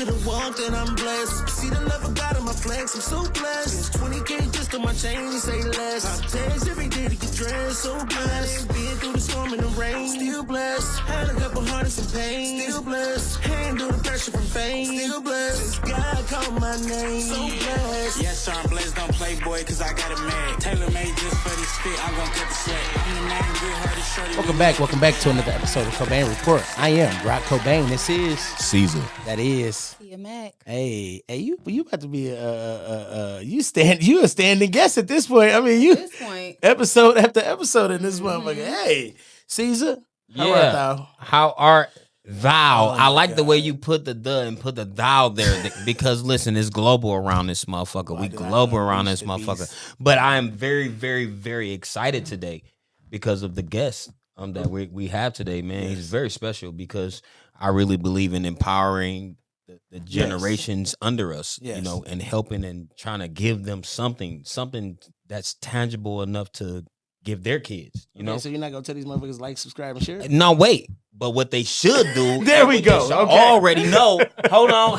should've walked and I'm blessed. See the love of God in my flex, I'm so blessed. 20K just on my chain, say less. I text every day to get dressed, so blessed. Being through the storm and the rain, still blessed. Had a couple heartaches and pain, still blessed. Handle the pressure from fame, still blessed. God called my name, so blessed. Yes, sir, I'm blessed, don't play boy, cause I got it mad. Tailor made just for this fit, I'm gonna cut the sweat. I'm the man, good hearted shorty. Welcome back to another episode of Cobain Report. I am Rocc Cobain. This is Cezah. That is Mac. Hey, you about to be you a standing guest at this point. I mean, you At this point. episode after episode in this motherfucker. Hey, Cezah, how art thou? How art thou? Oh I like God. the way you put the and put the thou there because listen, it's global around this motherfucker. We global around this motherfucker. But I am very, very, very excited today because of the guest that we have today, man. Yes. He's very special because I really believe in empowering the generations under us, Yes. you know, and helping and trying to give them something that's tangible enough to give their kids, you know. Okay, so you're not gonna tell these motherfuckers like, subscribe, and share? No, wait. But what they should do, There we what go. they should Okay. already know. Hold on,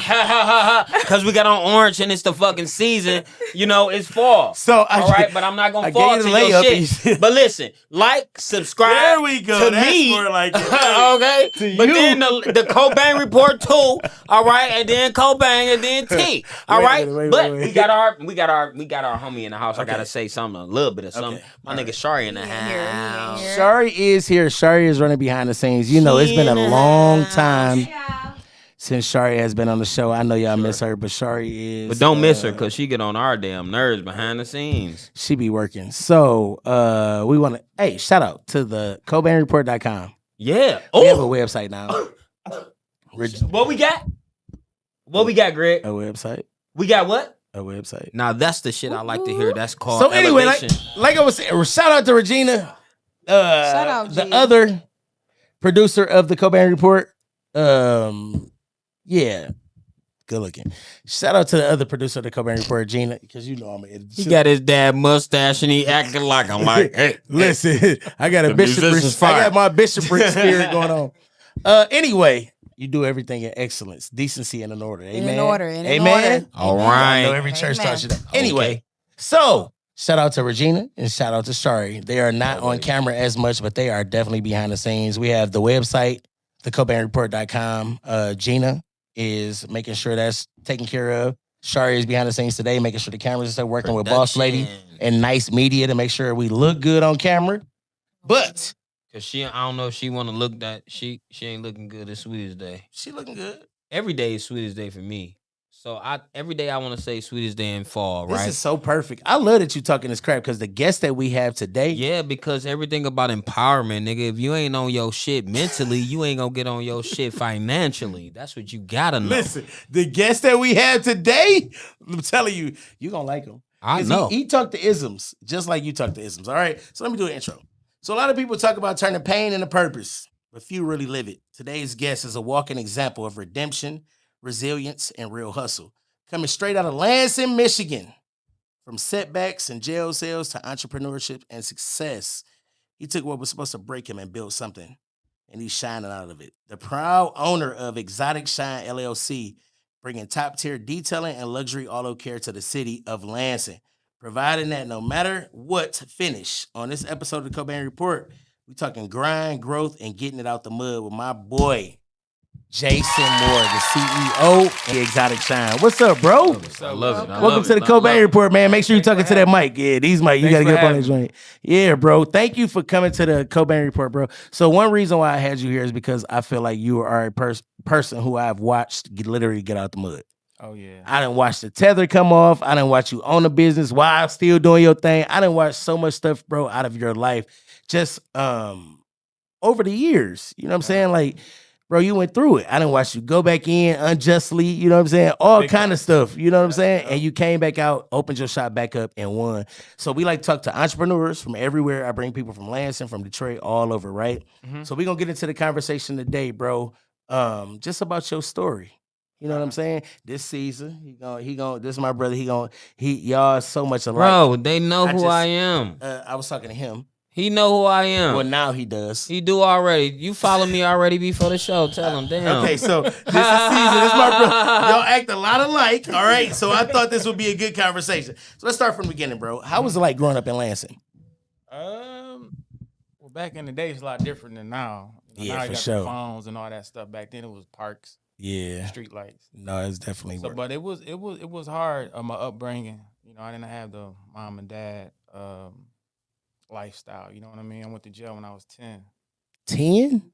because we got on orange and it's the fucking season. You know, it's fall. So all right, but I'm not gonna I fall gave to you the your layup. shit. But listen, like, subscribe. There we go. To That's me, more like it. okay. To But you. then the Cobain Report 2, all right, and then Cobain and then T, all Wait a right. minute, wait, But wait. we got our homie in the house. I Okay. gotta say something, a little bit of something. Okay. My nigga Shari in the He ain't here, he ain't house. here. Shari is here. Shari is running behind the scenes. You know, it's been a long time since Shari has been on the show. I know y'all miss her, but Shari is. But don't miss her because she get on our damn nerves behind the scenes. She be working. So we want to, hey, shout out to the CobainReport.com. Yeah. We have a Oh, website now. what we got? What we got, Greg? A website. We got what? A website. Now that's the shit I like to hear. That's called So anyway, elevation. like I was saying, shout out to Regina. Shout out, the G. other producer of the Cobain Report. Yeah, good looking. Shout out to the other producer of the Cobain Report, Gina, because you know I'm an He got his dad mustache and he acting like I'm like, hey, listen, I got a The bishopric. musician's I fire. got my bishopric spirit going on. Anyway, you do everything in excellence, decency, and in order. Amen. In order. And in Amen. order. all I know right. every church Amen. taught you that. Anyway, so shout out to Regina and shout out to Shari. They are not on camera as much, but they are definitely behind the scenes. We have the website, thecobainreport.com. Gina is making sure that's taken care of. Shari is behind the scenes today, making sure the cameras are still working with Boss Lady Production. and Nice Media to make sure we look good on camera. But Cause I don't know if she want to look that she ain't looking good as Sweetest Day. she looking good. Every day is Sweetest Day for me. So every day I want to say Sweetest Day in fall, right? This is so perfect. I love that you talking this crap because the guest that we have today, Yeah, because everything about empowerment, nigga. If you ain't on your shit mentally, you ain't gonna get on your shit financially. That's what you gotta know. listen, the guest that we have today, I'm telling you, you're going to like him. I 'Cause know. He talked to isms, just like you talk to isms. All right. So let me do an intro. So a lot of people talk about turning pain into purpose, but few really live it. Today's guest is a walking example of redemption, resilience, and real hustle. Coming straight out of Lansing, Michigan. From setbacks and jail cells to entrepreneurship and success, he took what was supposed to break him and built something, and he's shining out of it. The proud owner of Exotic Shine LLC, bringing top-tier detailing and luxury auto care to the city of Lansing, providing that no matter what finish. On this episode of the Cobain Report, we talking grind, growth, and getting it out the mud with my boy, Jason Moore, the CEO of Exotic Shine. What's up, bro? I love it. I Welcome love to it. the I love Cobain it. Report, man. Make sure you're talking to that mic. Yeah, these mic. You got to Thanks get for up on this having joint. Yeah, bro. Thank you for coming to the Cobain Report, bro. So one reason why I had you here is because I feel like you are a person who I've watched literally get out the mud. Oh yeah. I didn't watch the tether come off. I didn't watch you own a business while still doing your thing. I didn't watch so much stuff, bro, out of your life just over the years. You know what I'm saying? Like, bro, you went through it. I didn't watch you go back in unjustly, you know what I'm saying? All Big kind of stuff, you know what I'm saying? Yeah. And you came back out, opened your shop back up, and won. So we like to talk to entrepreneurs from everywhere. I bring people from Lansing, from Detroit, all over, right? Mhm. So we're going to get into the conversation today, bro, just about your story. You know what I'm saying? This season, he going this is my brother. Y'all are so much alike. Bro, they know I who just- I am. I was talking to him. He know who I am. Well, now he does. He do already. You follow me already before the show. Tell him, damn. Okay, so this is Cezah. This is my brother. Y'all act a lot alike. All right, so I thought this would be a good conversation. So let's start from the beginning, bro. How was it like growing up in Lansing? Well, back in the day, it's a lot different than now. Yeah, now for you got sure. the phones and all that stuff. Back then, it was parks, Yeah. street lights. No, it's definitely So, but it was hard. My upbringing. I didn't have the mom and dad lifestyle. You know what I mean? I went to jail when I was 10. 10?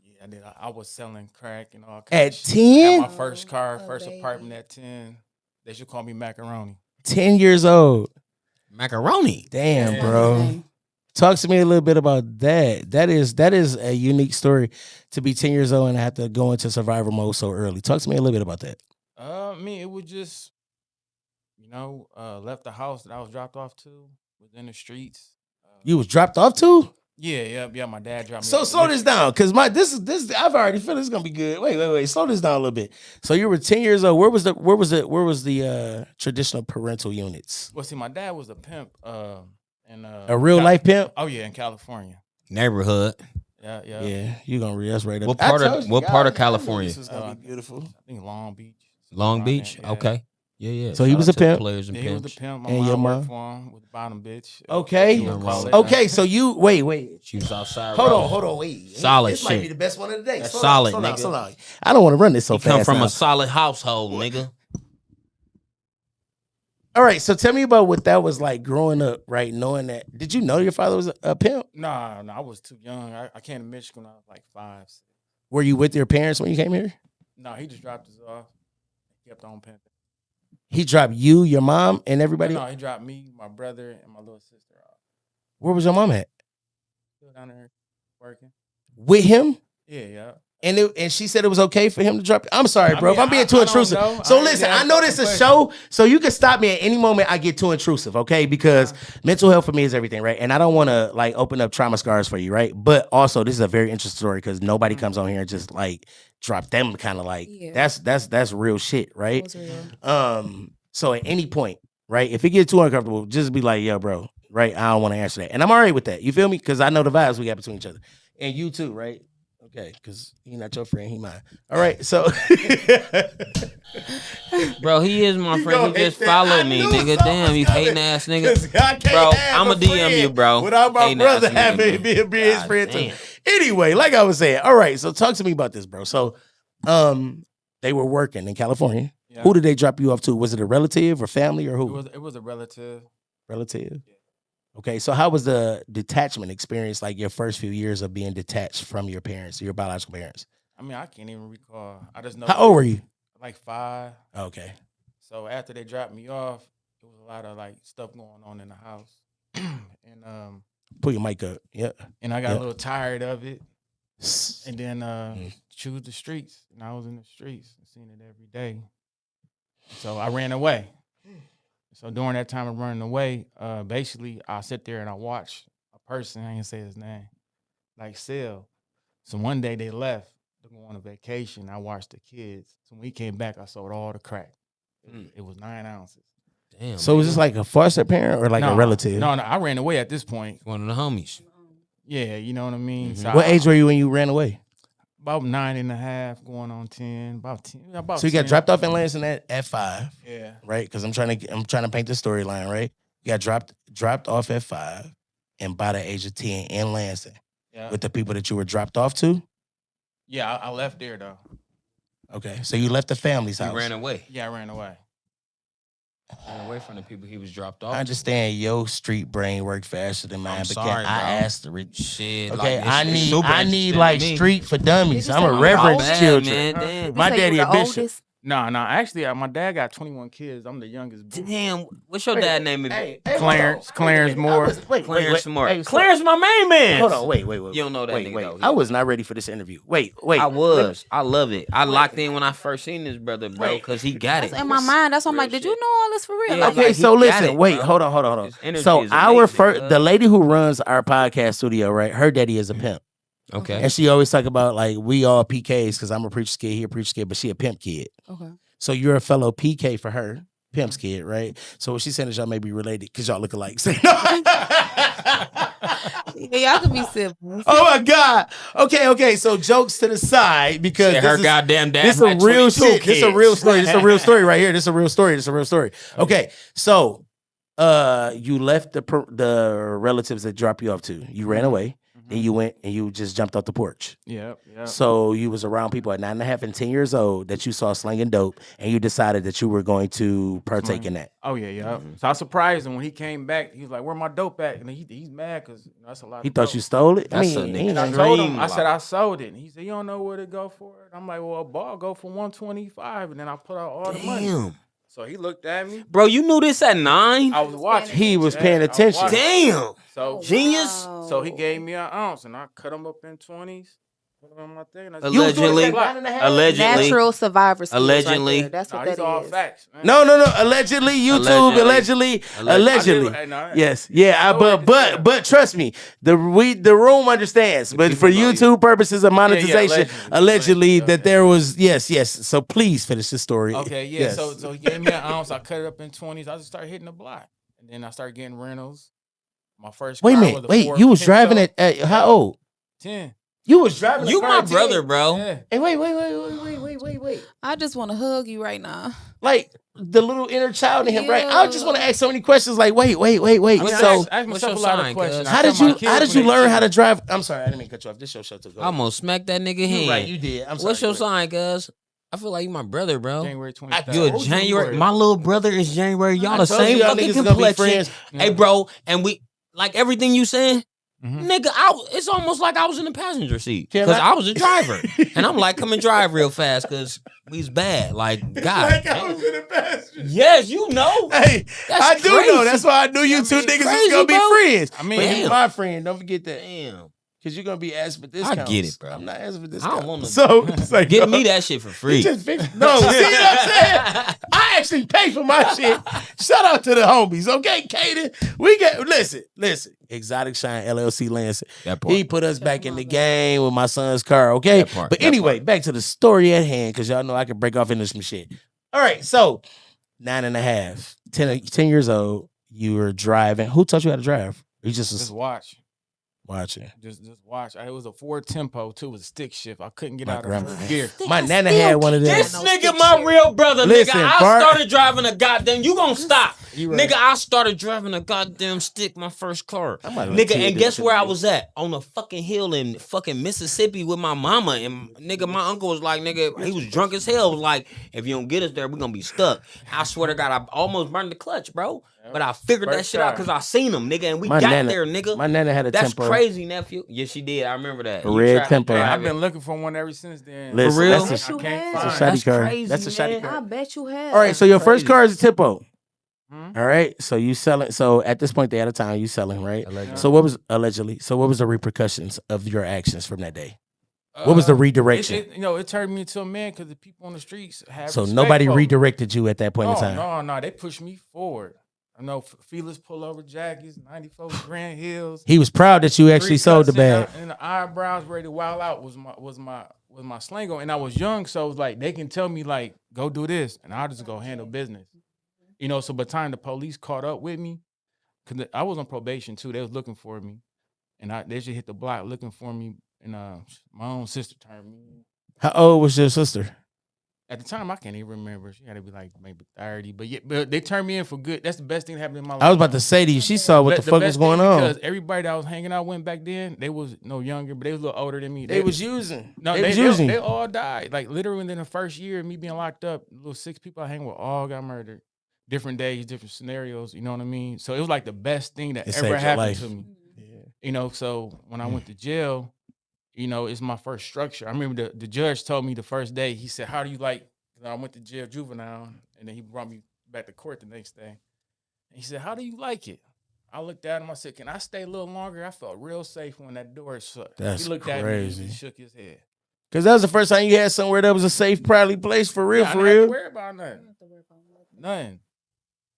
Yeah, I did. I was selling crack and all At kinds of shit. 10? Had my first car, first baby. apartment at 10. They should call me Macaroni. 10 years old. Macaroni. Damn, Yeah. bro. Talk to me a little bit about that. That is a unique story to be 10 years old and have to go into survival mode so early. Talk to me a little bit about that. It was just, left the house that I was dropped off to, was in the streets. You was dropped off too? Yeah. My dad dropped me. So off. slow this down, cause this I've already feel it's gonna be good. Wait. Slow this down a little bit. So you were 10 years old. Where was the traditional parental units? Well, see, my dad was a pimp. A real life pimp? Oh yeah, in California. Neighborhood. Yeah. Yeah, you gonna read us right up. What I part of- told you, what part of I knew California? This was gonna be beautiful. I think Long Beach. Long Around Beach. there, yeah. Okay. Yeah. So he Shout was out a to the pimp? Players and Yeah, he was pimps. the pimp. My And your mom mom? worked for him with the bottom bitch. Okay. You wanna call it. Okay, so you wait. She was outside. Hold rolling. on, wait. Solid This might shit. be the best one of the day. That's Slow solid, down, nigga. slow down. I don't want to run this so He fast. come from now. a solid household, nigga. All right, so tell me about what that was like growing up, right? Knowing that. Did you know your father was a pimp? No, I was too young. I came to Michigan when I was like 5. 6. Were you with your parents when you came here? No, he just dropped us off. He kept on pimping. He dropped you, your mom, and everybody. No, he dropped me, my brother, and my little sister off. Where was your mom at? Still down there working. With him? Yeah. And she said it was okay for him to drop. I'm sorry, I bro. mean, if I'm being I too don't intrusive. know. So I listen, ain't I know this is a asked show, so you can stop me at any moment I get too intrusive, okay? Because mental health for me is everything, right? And I don't want to like open up trauma scars for you, right? But also, this is a very interesting story because nobody comes on here and just like drop them kind of like Yeah. that's real shit, right? That was real. So at any point, right, if it gets too uncomfortable, just be like, yo, bro, right? I don't want to answer that. And I'm all right with that. You feel me? Because I know the vibes we got between each other. And you too, right? Okay, because he not your friend, he mine. All right, so Bro, he is my You friend. gonna He just hate that. followed I me, knew nigga. something Damn, was you coming. hating ass 'Cause nigga. I can't Bro, have I'ma a DM friend you, bro. without my Hating brother ass having nigga. to be his God friend too. damn. Anyway, like I was saying, all right, so talk to me about this, bro. So they were working in California. Yeah. Who did they drop you off to? Was it a relative or family or who? It was a relative. Relative. Yeah. Okay, so how was the detachment experience, like your first few years of being detached from your parents, your biological parents? I mean, I can't even recall. I just know. How old were you? Like 5. Okay. So after they dropped me off, it was a lot of like stuff going on in the house, and Put your mic up. Yeah. I got Yeah. a little tired of it, and then choose the streets. And I was in the streets, seeing it every day. So I ran away. So during that time of running away, basically I sit there and I watch a person. I ain't say his name, like sell. So one day they left to go on a vacation. I watched the kids. So when we came back, I sold all the crack. It was 9 ounces. Damn. So was this like a foster parent or like a relative? No, I ran away at this point. one of the homies. Yeah, you know what I mean. Mhm. So What age were you when you ran away? About 9.5, going on 10. About 10. About So you got 10. dropped off in Lansing at 5, Yeah. right? Because I'm trying to paint the storyline, right? You got dropped off at 5, and by the age of 10 in Lansing Yeah. with the people that you were dropped off to. Yeah, I left there though. Okay, so you left the family's He house. ran away. Yeah, I ran away. Ran away from the people he was dropped off. I understand your street brain worked faster than mine, I'm but sorry, I bro. asked the rich. Shit. Okay, like, I it's need super interesting like to me. street for dummies. Did you I'm say a you were reverence old? children. Man, damn. My You say you daddy were a the bishop. oldest? No, actually, my dad got 21 kids. I'm the youngest. Damn. What's your dad name? Hey, Clarence- hold on. Clarence Wait a minute. Moore. I was- wait, Clarence wait, Moore. hey, so- Clarence, my main man. Hold on, wait. You don't know that wait, nigga, wait. though. I was not ready for this interview. Wait. I was. I love it. I locked in when I first seen this brother, bro, Wait. because he got it. That's in my mind. That's why I'm Real like, did shit. you know all this for real? Yeah, Like, Okay, like, so he got listen, it, wait, bro. hold on. His energy So is our amazing, first, cuz. the lady who runs our podcast studio, right? Her daddy is a pimp, Okay. and she always talk about like we all PKs because I'm a preacher's kid, he a preacher's kid, but she a pimp kid. okay. So you're a fellow PK for her, pimp's kid, right? So what she's saying is y'all may be related because y'all look alike. Say no. Yeah, y'all could be siblings. Oh my God. Okay. So jokes to the side because Said her goddamn dad this is a had real 22 shit. This is a real kids. story. This is a real story right here. This is a real story. Okay. So you left the relatives that dropped you off to. You ran away and you went and you just jumped off the porch. Yep. So you was around people at 9.5 and 10 years old that you saw slinging dope, and you decided that you were going to partake in that. Oh yeah. So I surprised him when he came back. He was like, "Where my dope at?" And he's mad because that's a lot. He of thought dope. you stole it. That's a he nigga ain't And I like- told him, dream I said lot. I sold it. And he said, "You don't know where to go for it." I'm like, "Well, a ball go for 125," and then I put out all the money. Damn. So he looked at me. Bro, you knew this at 9? I was watching. He was paying I was attention. watching. Damn. So Genius. Wow. So he gave me an ounce, and I cut him up in 20s. Put him on my thing. And I You was doing Allegedly. it at 9.5? Allegedly. Natural survivor skills. Allegedly. Right there. That's Nah, what these that all is. facts, man. No. Allegedly, YouTube. Allegedly. Allegedly. Hey, nah, Yes. Yeah. But trust me, the room understands. But for YouTube purposes of monetization, allegedly that there was yes. So please finish the story. Okay, yeah. Yes. So he gave me an ounce. I cut it up in 20s. I just started hitting the block, and then I started getting rentals. My first. Wait a car minute. was a Wait, Ford you was Pinto. driving at how old? 10. You was driving. You a car my at 10? brother, bro. Yeah. Hey, wait. I just want to hug you right now. Like the little inner child in him, right? Yeah. I just want to ask so many questions. Like, wait. I mean, So I ask what's myself your a lot sign, of questions. cuz? I how tell did my you kids when they learn how cheat. to drive? I'm sorry, I didn't mean to cut you off. This your show too. Go I'm ahead. gonna smack that nigga hand. You right, you did. I'm sorry. What's your go ahead. sign, cuz? I feel like you my brother, bro. January 23rd. You a told you January. were. My little brother is January. Y'all I the told same you y'all fucking niggas gonna be complexion. friends. Hey, bro, and we like everything you saying. Mhm. Nigga, it's almost like I was in the passenger seat Can because I- I was a driver, and I'm like, come and drive real fast because we's bad. Like, God, Like I was in the passenger. yes, you know. Hey, That's I do crazy. know. That's why I knew you two niggas was crazy, gonna be bro. friends. I mean, But you damn. my friend. Don't forget that. Damn, Because you're gonna be asking for discounts. get it, bro. I'm not asking for I discounts. don't want no- So it's like give no. me that shit for You free. just fix- no, see what I'm saying? I actually pay for my shit. Shout out to the homies, okay, Kaden? We get listen. Exotic Shine LLC Lansing. That part. He put us back in the game with my son's car, okay? That part, But that anyway, back to the story at hand, because y'all know I can break off into some shit. All right, so 9.5, 10 years old, you were driving. Who taught you how to drive? You just was just watch. watching. Just watch. It was a Ford Tempo too. It was a stick shift. I couldn't get My out of grandma. first gear. My nana had one of them. This No nigga, stick my shift. real brother, Listen, nigga. I Bart- started driving a goddamn. You gonna stop, You right. nigga? I started driving a goddamn stick. My first car, I might have nigga. kid And that guess shit where I today. was at? On a fucking hill in fucking Mississippi with my mama. And nigga, my uncle was like, nigga, he was drunk as hell. Was like, if you don't get us there, we gonna be stuck. I swear to God, I almost burned the clutch, bro. But I figured that First shit out time. because I seen him, nigga, and we My got nana- there, nigga. My nana had a That's Tempo. crazy, nephew. Yes, she did. I remember that. A red tried to Tempo. drive Man, I've it. been looking for one ever since then. Listen, real? that's Yes, a, you I can't have. that's a find shoddy That's car. crazy, That's a shoddy man. car. I bet you have. All right, so your first crazy. car is a Tempo. Hmm? All right, so you selling. So at this point, they out of time. You selling, right? Allegedly. So what was allegedly? So what was the repercussions of your actions from that day? What was the redirection? It turned me into a man because the people on the streets have. So respect nobody for me. redirected you at that point in time. No, they pushed me forward. I know Felix pullover jackets, 94 Grand Hills. He was proud that you actually three sold the cuts in bag. And the eyebrows ready to wild out was my slango. And I was young, so it's like they can tell me like, go do this, and I'll just go handle business. You know, so by the time the police caught up with me, because I was on probation too, they was looking for me. And they just hit the block looking for me. And my own sister turned me in. How old was your sister? At the time, I can't even remember. She had to be like maybe 30. But they turned me in for good. That's the best thing that happened in my life. I was about to say to you, she saw what the fuck was best going thing, on. Because everybody that I was hanging out with back then, they was no younger, but they was a little older than me. They was using. No, they was using. They all died. Like literally within the first year of me being locked up, little 6 people I hang with all got murdered. Different days, different scenarios. You know what I mean? So it was like the best thing that It saved ever your happened life. to me. You know, so when I went to jail, you know, it's my first structure. I remember the judge told me the first day, he said, how do you like, I went to jail juvenile, and then he brought me back to court the next day. And he said, how do you like it? I looked at him, I said, can I stay a little longer? I felt real safe when that door shut. That's he looked crazy. at me and shook his head. Because that was the first time you had somewhere that was a safe, proudly place for real, Yeah, I for didn't have to real. worry about nothing. Nothing.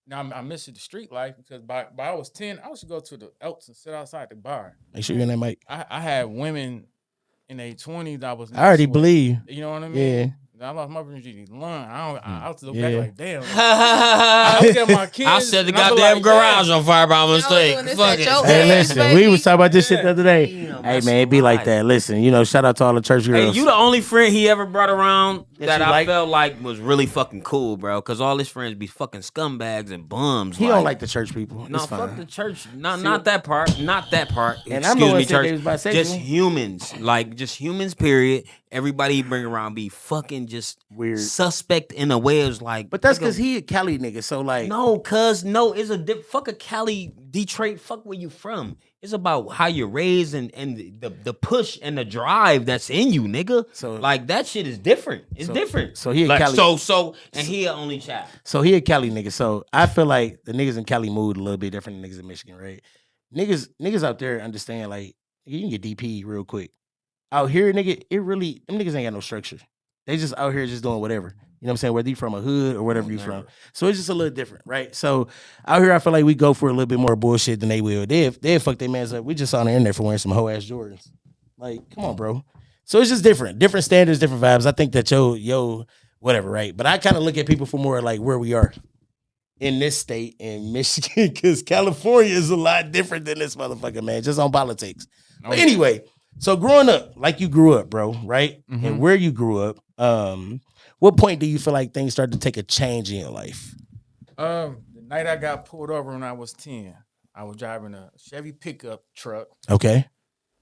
Now I miss the street life because by I was 10, I used to go to the Elks and sit outside the bar. Make sure you're in that mic. I had women in their 20s I was I already messing with. believe you. You know what I Yeah. mean? I lost my virginity. Lung. I was look Yeah. back like, damn. I look at my kids. I set the and I be goddamn like, garage damn. on fire by Y'all mistake. doing this Fuck at it. your Hey, age, listen, baby. we was talking about this shit the Yeah. other day. Damn, Hey, that's man, it be like right. that. Listen, you know, shout out to all the church Hey, girls. you the only friend he ever brought around That that you I like? felt like was really fucking cool, bro. Because all his friends be fucking scumbags and bums. He don't like the church people. No, It's fuck fine. the church. Not that part. Not that part. And I'm the Excuse one me, that said church. they was bisexual. Just humans. Like, just humans, period. Everybody he bring around be fucking just Weird. suspect in a way. It's like, But that's nigga, because he a Cali nigga. So like, no, it's a fuck a Cali, Detroit, fuck where you from. It's about how you're raised and the push and the drive that's in you, nigga. So- like that shit is different. It's so- different. so he a like, Cali- and he an only child. So he a Cali nigga. So I feel like the niggas in Cali mood a little bit different than niggas in Michigan, right? Niggas out there understand like you can get DP real quick. Out here, nigga, them niggas ain't got no structure. They just out here just doing whatever. You know what I'm saying? Whether you from a hood or whatever you from. So it's just a little different, right? So out here, I feel like we go for a little bit more bullshit than they will. They fuck their mans up. We just on the internet for wearing some hoe ass Jordans. Like, come on, bro. So it's just different. Different standards, different vibes. I think that yo, whatever, right? But I kind of look at people for more like where we are in this state in Michigan, because California is a lot different than this motherfucker, man, just on politics. But anyway, so growing up, like you grew up, bro, right? And where you grew up, what point do you feel like things started to take a change in your life? The night I got pulled over when I was 10, I was driving a Chevy pickup truck. Okay.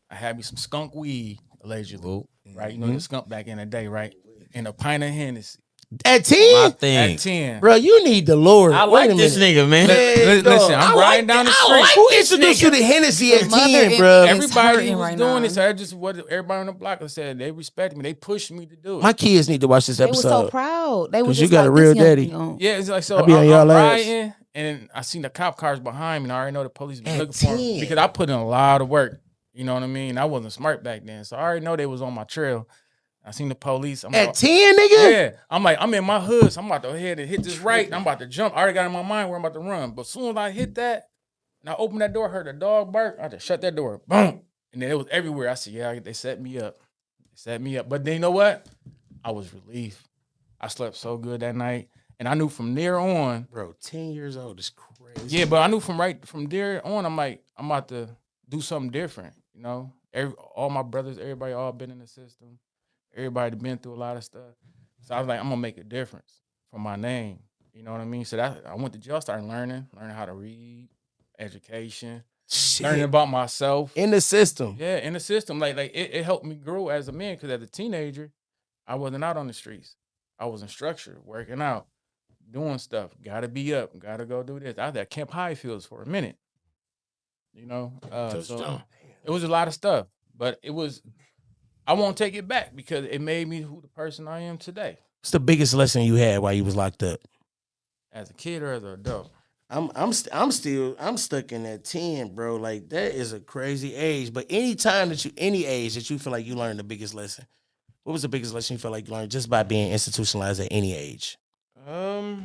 I had me some skunk weed, allegedly. Right? You know the skunk back in the day, right? And a pint of Hennessy. At 10? My thing. At 10. Bro, you need the Lord. I Wait like a this minute. nigga, man. Listen, I'm riding down the street. Who introduced you to Hennessy at Mother 10, is- bro? Everybody hurting was right doing now. it, so I just what everybody on the block said. They respected me. They pushed me to do it. My kids need to watch this They were so episode. proud. They were 'Cause just you got like, a real this young daddy. young. Yeah, it's like so. I be on I'm y'all ass. riding, and I seen the cop cars behind me. And I already know the police been At looking for 10. me because I put in a lot of work. You know what I mean? I wasn't smart back then, so I already know they was on my trail. I seen the police. I'm At like, 10, nigga? yeah, I'm like, I'm in my hood, so I'm about to head and hit this right. And I'm about to jump. I already got in my mind where I'm about to run. But as soon as I hit that, and I opened that door, heard a dog bark. I just shut that door. Boom. And then it was everywhere. I said, yeah, they set me up. They set me up. But then you know what? I was relieved. I slept so good that night. And I knew from there on. Bro, 10 years old is crazy. Yeah, but I knew from there on, I'm like, I'm about to do something different. You know? All my brothers, everybody all been in the system. Everybody been through a lot of stuff. So I was like, I'm gonna make a difference for my name. You know what I mean? So I went to jail, started learning how to read, education, learning about myself. In the system. Yeah, in the system. Like it helped me grow as a man, because as a teenager, I wasn't out on the streets. I was in structure, working out, doing stuff. Gotta be up, gotta go do this. I was at Camp Highfields for a minute. You know? So it was a lot of stuff. But it was, I won't take it back because it made me who the person I am today. What's the biggest lesson you had while you was locked up? As a kid or as an adult? I'm stuck in that 10, bro. Like, that is a crazy age. But any age that you feel like you learned the biggest lesson, what was the biggest lesson you feel like you learned just by being institutionalized at any age? The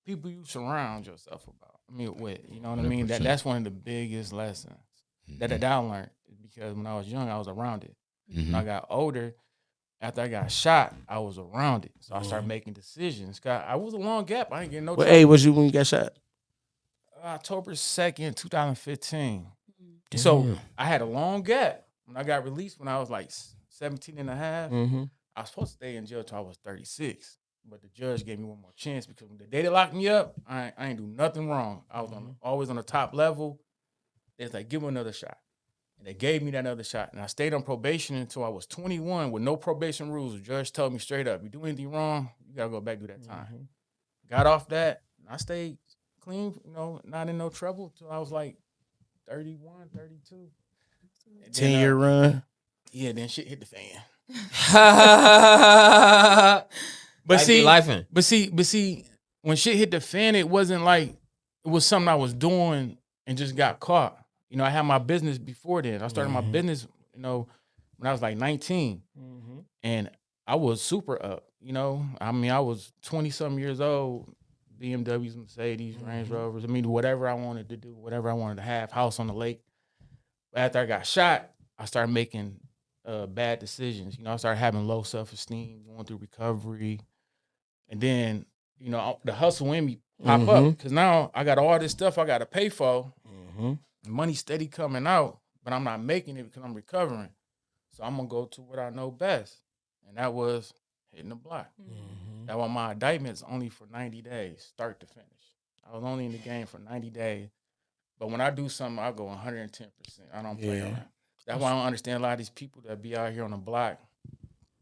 people you surround yourself with, you know what I mean? That's one of the biggest lessons that I learned, because when I was young, I was around it. When I got older, after I got shot, I was around it. So I started making decisions. I was a long gap. I ain't getting no What trouble. age was you when you got shot? October 2nd, 2015. So I had a long gap. When I got released when I was like 17 and a half, Mm-hmm. I was supposed to stay in jail till I was 36. But the judge gave me one more chance, because the day they locked me up, I ain't do nothing wrong. I was always on the top level. They was like, give him another shot. And they gave me that other shot. And I stayed on probation until I was 21 with no probation rules. The judge told me straight up, you do anything wrong, you got to go back do that time. Got off that. And I stayed clean, not in no trouble until I was like 31, 32. 10-year run. Yeah, then shit hit the fan. But see, when shit hit the fan, it wasn't like it was something I was doing and just got caught. I had my business before then. I started my business, when I was like 19. And I was super up, I was 20-something years old, BMWs, Mercedes, Range Rovers. Whatever I wanted to do, whatever I wanted to have, house on the lake. After I got shot, I started making bad decisions. You know, I started having low self-esteem, going through recovery. And then, you know, the hustle in me pop up because now I got all this stuff I got to pay for. Money steady coming out, but I'm not making it because I'm recovering. So I'm going to go to what I know best. And that was hitting the block. That was my indictments only for 90 days, start to finish. I was only in the game for 90 days. But when I do something, I go 110%. I don't play around. That's why I don't understand a lot of these people that be out here on the block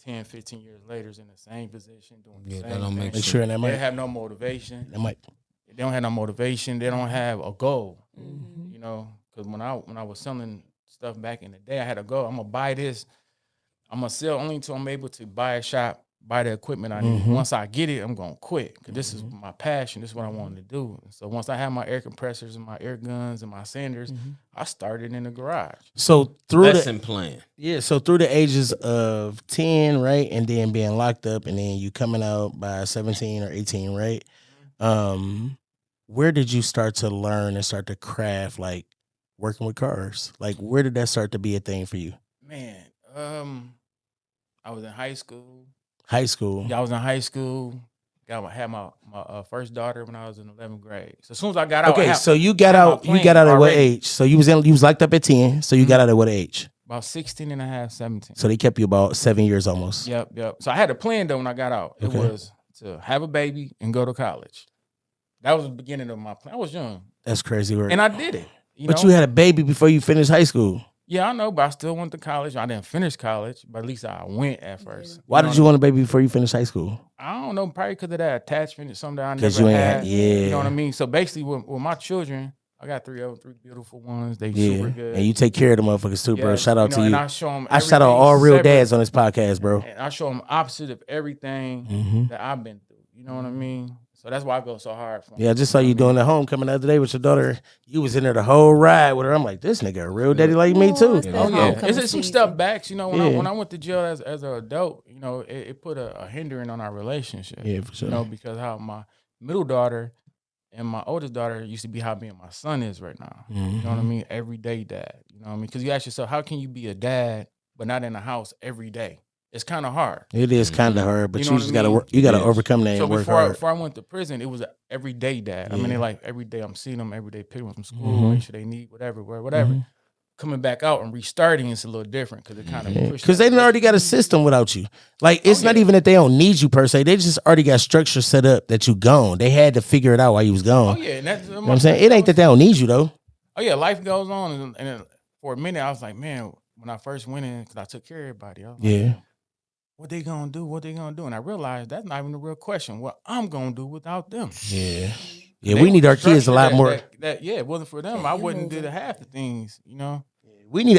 10, 15 years later is in the same position, doing the same that don't thing. make Make sure that They mic. have no motivation. That mic. They don't have no motivation. They don't have a goal. You know, because when I was selling stuff back in the day, I had a goal. I'm gonna buy this. I'm gonna sell only until I'm able to buy a shop, buy the equipment I need. Once I get it, I'm gonna quit because this is my passion. This is what I wanted to do. So once I had my air compressors and my air guns and my sanders, I started in the garage. So through Lesson plan. so through the ages of 10, right, and then being locked up, and then you coming out by 17 or 18, right? Where did you start to learn and start to craft, like working with cars? Like, where did that start to be a thing for you? Man, I was in high school. High school. Yeah, I was in high school. Had my first daughter when I was in 11th grade. So as soon as I got out, Okay, I had- so you got I had my out. You got plan out at what already. age? So you was locked up at 10. So you got out at what age? About 16 and a half, 17. So they kept you about 7 years almost. Yep. So I had a plan though when I got out. It Okay. was to have a baby and go to college. That was the beginning of my plan. I was young. That's crazy work. And I did it. But you had a baby before you finished high school. Yeah, I know, but I still went to college. I didn't finish college, but at least I went at first. Why did you want a baby before you finished high school? I don't know, probably because of that attachment. It's something that I never 'Cause you ain't had. had- You know what I yeah. mean? So basically, with my children, I got three beautiful ones. They Yeah, super good. and you take care of the motherfuckers too, bro. Yeah, Shout out to And you. I show them. I shout out all real dads on this podcast, bro. And I show them opposite of everything that I've been through. You know what I mean? So that's why I go so hard for 'em. Yeah, I just saw you doing the homecoming the other day with your daughter. You was in there the whole ride with her. I'm like, this nigga a real daddy like me too. it's that Oh yeah, homecoming it's some season. step backs. You know, Yeah. when I went to jail as an adult, you know, it put a hindering on our relationship. Yeah, for sure. You know, because how my middle daughter and my oldest daughter used to be how me and my son is right now. You know what I mean? Everyday dad. You know what I mean? Because you ask yourself, how can you be a dad but not in the house every day? It's kind of hard. It is kind of hard, but You you, know what just I gotta mean? work. You gotta Yes. overcome that So and work before hard. I went to prison, it was an everyday dad. I mean, Yeah. they like every day I'm seeing them, every day picking them from school, make sure they need whatever. Coming back out and restarting is a little different because it kind of Because they done already got a system without you. Like, it's not even that they don't need you per se. They just already got structure set up that you gone. They had to figure it out while you was gone. Oh yeah, and that's You know what I'm saying? It ain't that they don't need you though. Oh yeah, life goes on, and then for a minute I was like, man, when I first went in, because I took care of everybody, I was like, Yeah. what they gonna do? What they gonna do? And I realized that's not even the real question. What I'm gonna do without them? Yeah. Yeah, They we need our structure kids a lot that- more. That yeah, it wasn't for them. I wouldn't do the half the things, you know.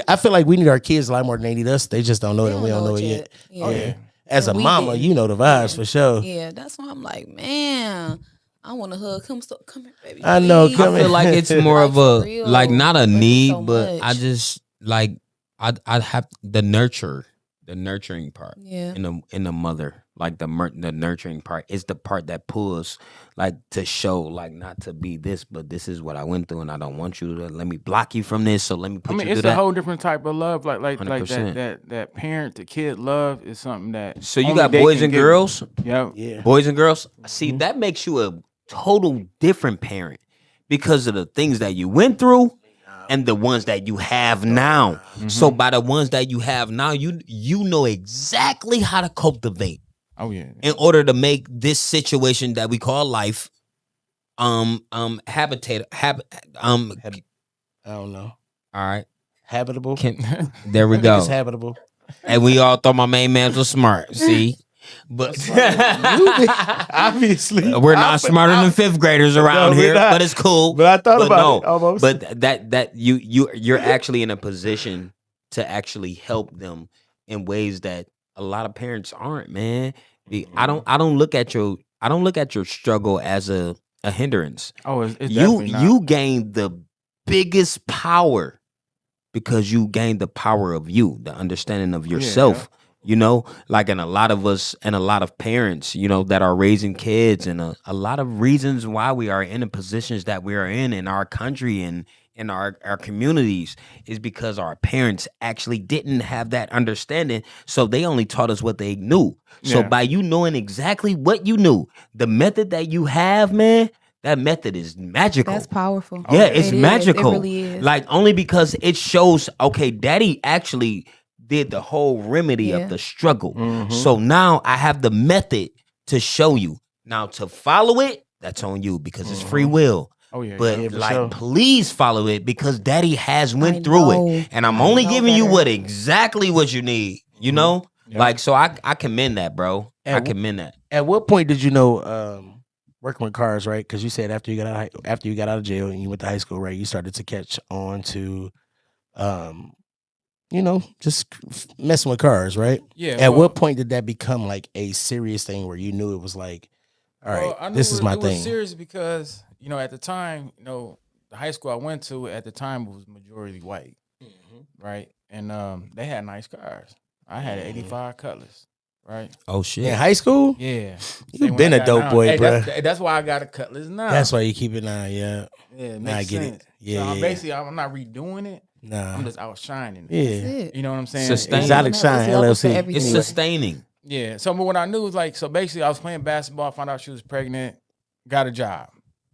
I feel like we need our kids a lot more than they need us. They just don't know it, They and we don't know it yet. Yeah. Oh yeah. As a And we mama, didn't. you know the vibes for sure. Yeah, that's why I'm like, man, I want to hug him. So come here, baby. I know, please. come I feel like it's more Like, of for a real. like not a Love you need, so but much. I just like I have the nurturing part Yeah. in the mother, like the nurturing part is the part that pulls like to show like not to be this, but this is what I went through, and I don't want you to let me block you from this, so let me put I mean, you it's through a that. whole different type of love. Like 100%. that parent to kid love is something that. So you only got they boys can and give. girls. Yeah. Yeah. Boys and girls, see, that makes you a total different parent because of the things that you went through and the ones that you have now. So by the ones that you have now, you know exactly how to cultivate Oh yeah. in order to make this situation that we call life I don't know. all right. Habitable. There we I think go. it's habitable. And we all thought my main man was smart. See? But Obviously. we're not smarter than fifth graders around No, we're here, not. but it's cool. But I thought about it almost. But that you're actually in a position to actually help them in ways that a lot of parents aren't, man. I don't look at your struggle as a hindrance. Oh, it's definitely not. You gain the biggest power because you gain the power of you, the understanding of yourself. You know, like, and a lot of us and a lot of parents, you know, that are raising kids, and a lot of reasons why we are in the positions that we are in our country and in our communities is because our parents actually didn't have that understanding. So they only taught us what they knew. So Yeah. by you knowing exactly what you knew, the method that you have, man, that method is magical. That's powerful. Yeah, it's It is. magical. It really is. Like only because it shows, okay, daddy actually did the whole remedy Yeah. of the struggle. So now I have the method to show you. Now to follow it, that's on you because it's free will. Oh yeah. But Yeah, for like, sure. please follow it because daddy has went I through know. it. And I'm I only know giving you better. what exactly what you need, you know? Yeah. Like, so I commend that, bro. I And commend that. At what point did you know working with cars, right? Because you said after you got out of jail and you went to high school, right? You started to catch on to, just messing with cars, right? Yeah. At well, what point did that become like a serious thing where you knew it was like, all right, I knew this is my it thing? was serious because at the time, the high school I went to at the time was majority white, right? And they had nice cars. I had an '85 Cutlass, right? Oh shit. In high school? Yeah. You been a dope boy, bro. That's why I got a Cutlass now. That's why you keep it on, yeah. Yeah, it Nah, I makes get sense. it. Yeah, So yeah, I'm yeah. basically, I'm not redoing it. Nah. I'm just outshining it. Yeah. That's it. You know what I'm saying? Sustain. Exotic It's Shine, helpful for LLC. everything. It's sustaining. Yeah. So what I knew was like, so basically I was playing basketball, found out she was pregnant, got a job,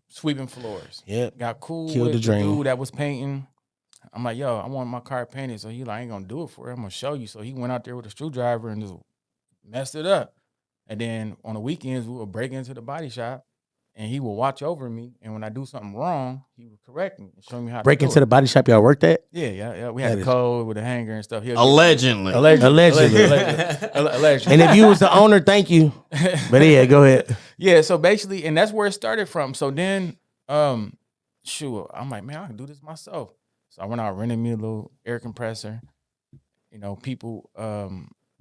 sweeping floors. Yep. Got cool Killed with the the dream. dude that was painting. I'm like, yo, I want my car painted. So he like, I ain't gonna do it for you. I'm gonna show you. So he went out there with a screwdriver and just messed it up. And then on the weekends, we would break into the body shop and he would watch over me. And when I do something wrong, he would correct me and show me how Break to do into it. the body shop y'all worked at? Yeah. We had That a is- code with a hanger and stuff. Allegedly. Allegedly. Allegedly. And if you was the owner, thank you. But yeah, go ahead. Yeah, so basically, and that's where it started from. So then, shoot, I'm like, man, I can do this myself. So I went out, rented me a little air compressor. People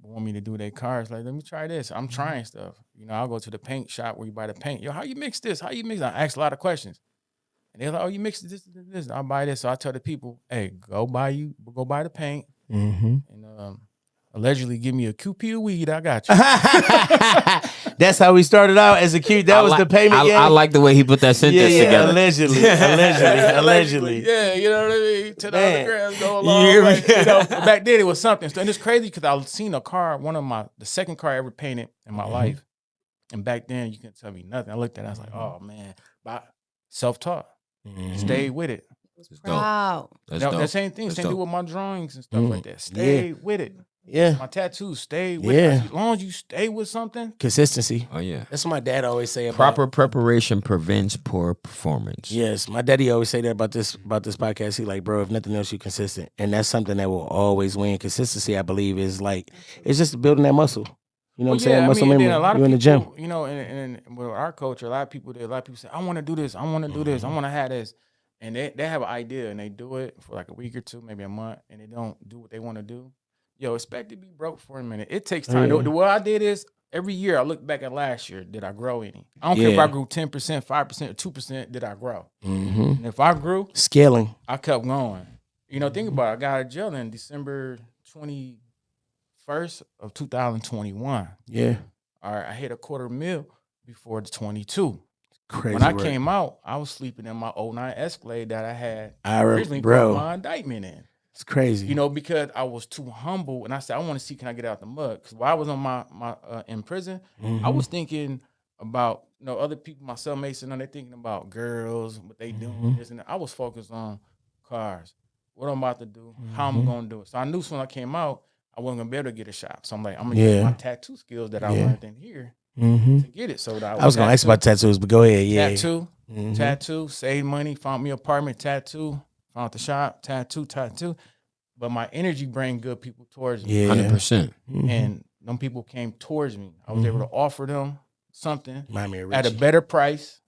want me to do their cars. Like, let me try this. I'm trying stuff. I'll go to the paint shop where you buy the paint. Yo, how you mix this? How you mix that? I ask a lot of questions. And they're like, oh, you mix this. I'll buy this. So I tell the people, hey, go buy the paint. Mm-hmm. And allegedly give me a QP of weed. I got you. That's how we started out as a cute. That was the payment game. I like the way he put that sentence yeah, together. allegedly. Yeah, you know what I mean? $10 Man. grams go a You long hear me? way. Back then it was something. And it's crazy because I seen a car, the second car I ever painted in my life. And back then you couldn't tell me nothing. I looked at it, I was like, oh man. But self-taught. Stayed with it. Proud. That's Now, dope. the same thing. That's Same thing dope. with my drawings and stuff like that. Stay with it. Yeah. My tattoos, stay with Yeah. it. As long as you stay with something. Consistency. Oh yeah. That's what my dad always say about Proper preparation prevents poor performance. Yes, my daddy always say that about this podcast. He like, bro, if nothing else, you consistent, and that's something that will always win. Consistency, I believe, is like it's just building that muscle. You know what I'm saying? Muscle and memory. then a lot of You in the people, gym. and with our culture, a lot of people say, I want to do this, I want to do this, I want to have this. And they have an idea and they do it for like a week or two, maybe a month, and they don't do what they want to do. Yo, expect to be broke for a minute. It takes time. Yeah. The way I did is every year I look back at last year, did I grow any? I don't care if Yeah. I grew 10%, 5%, or 2%, did I grow? Mm-hmm. And if I grew, Scaling. I kept going. Think about it. I got out of jail in December 21st of 2021. Yeah, All right, I hit $250,000 before the 22. crazy. When I work. came out, I was sleeping in my 09 Escalade that I had I originally put bro, my indictment in. it's crazy. Because I was too humble, and I said I want to see can I get out the mud. Because while I was on my in prison, I was thinking about other people, my cellmates, and they're thinking about girls, what they doing, this and that. I was focused on cars, what I'm about to do, how I'm gonna do it. So I knew when I came out, I wasn't gonna be able to get a shop. So I'm like, I'm gonna use my tattoo skills that I learned in here to get it. So that I was gonna ask about tattoos, but go ahead. Yeah, tattoo, save money, found me apartment, tattoo, found the shop, tattoo. But my energy bring good people towards me. Yeah. 100%. And them people came towards me. I was able to offer them something Remind me of at a Richie. better price,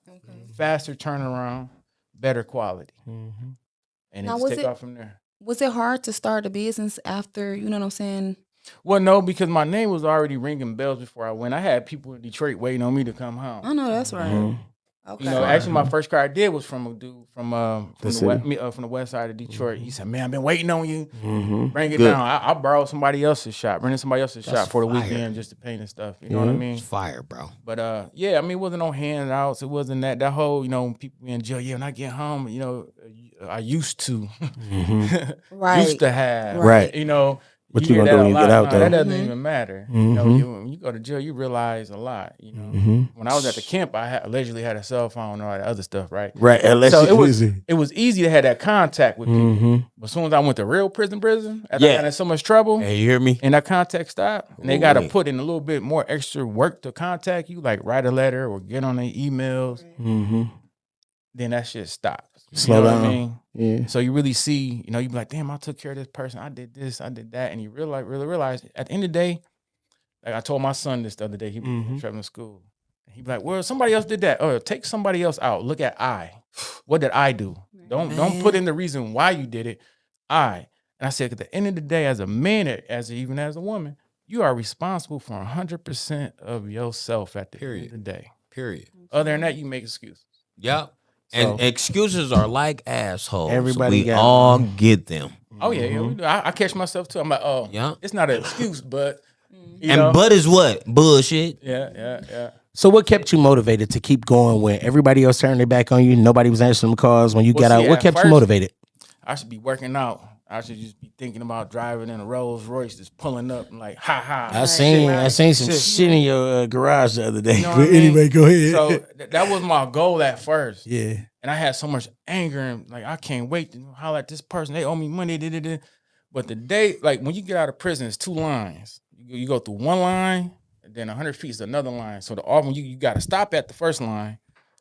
faster turnaround, better quality. And Now, it was just take it- off from there. Was it hard to start a business after, you know what I'm saying? Well, no, because my name was already ringing bells before I went. I had people in Detroit waiting on me to come home. I know that's right. Okay. Actually, my first car I did was from a dude from The from the west side of Detroit. He said, "Man, I've been waiting on you. Bring it Good. down." I borrowed somebody else's shop, rented somebody else's shop for the fire. weekend just to paint and stuff. You know what I mean? It's fire, bro. But it wasn't no handouts. It wasn't that whole, people in jail. Yeah, when I get home, I used to Right. used to have. Right. You know, What you you hear gonna do that when a you get lot. out, No, though? that doesn't even matter. You know, Mhm. when you go to jail, you realize a lot. You know, Mhm. when I was at the camp, I allegedly had a cell phone and all that other stuff, right? Right. Unless So you it was easy to have that contact with people. Mhm. But as soon as I went to real prison, after I Yeah. got in so much trouble, Hey, you hear me? and that contact stopped, and they got to Ooh-wee. put in a little bit more extra work to contact you, like write a letter or get on their emails. Mhm. Then that shit stops. Slow you know down. what I mean? Yeah. So you really see, you know, you be like, damn, I took care of this person. I did this, I did that. And you really realize at the end of the day, like I told my son this the other day, he was traveling to school. He be like, well, somebody else did that. Oh, take somebody else out. Look at I. What did I do? Don't put in the reason why you did it. I. And I said, at the end of the day, as a man, even as a woman, you are responsible for 100% of yourself at the end of the day. Period. Other than that, you make excuses. Yep. So- And excuses are like assholes. Everybody we got all them. get them. Oh yeah, we do. I catch myself too. I'm like, oh, Yeah. it's not an excuse, but you And know, but is what? Bullshit. yeah. So what kept you motivated to keep going when everybody else turned their back on you? Nobody was answering them calls when you Well, got out. see, What at kept you first- motivated? I should be working out. I should just be thinking about driving in a Rolls Royce, just pulling up and like, ha ha. I seen some Shit. shit in your garage the other day. You know But what I mean? anyway, go ahead. So that was my goal at first. yeah. And I had so much anger and like, I can't wait to holler at this person. They owe me money. But the day, like when you get out of prison, it's two lines. You go through one line, and then 100 feet is another line. So when you got to stop at the first line,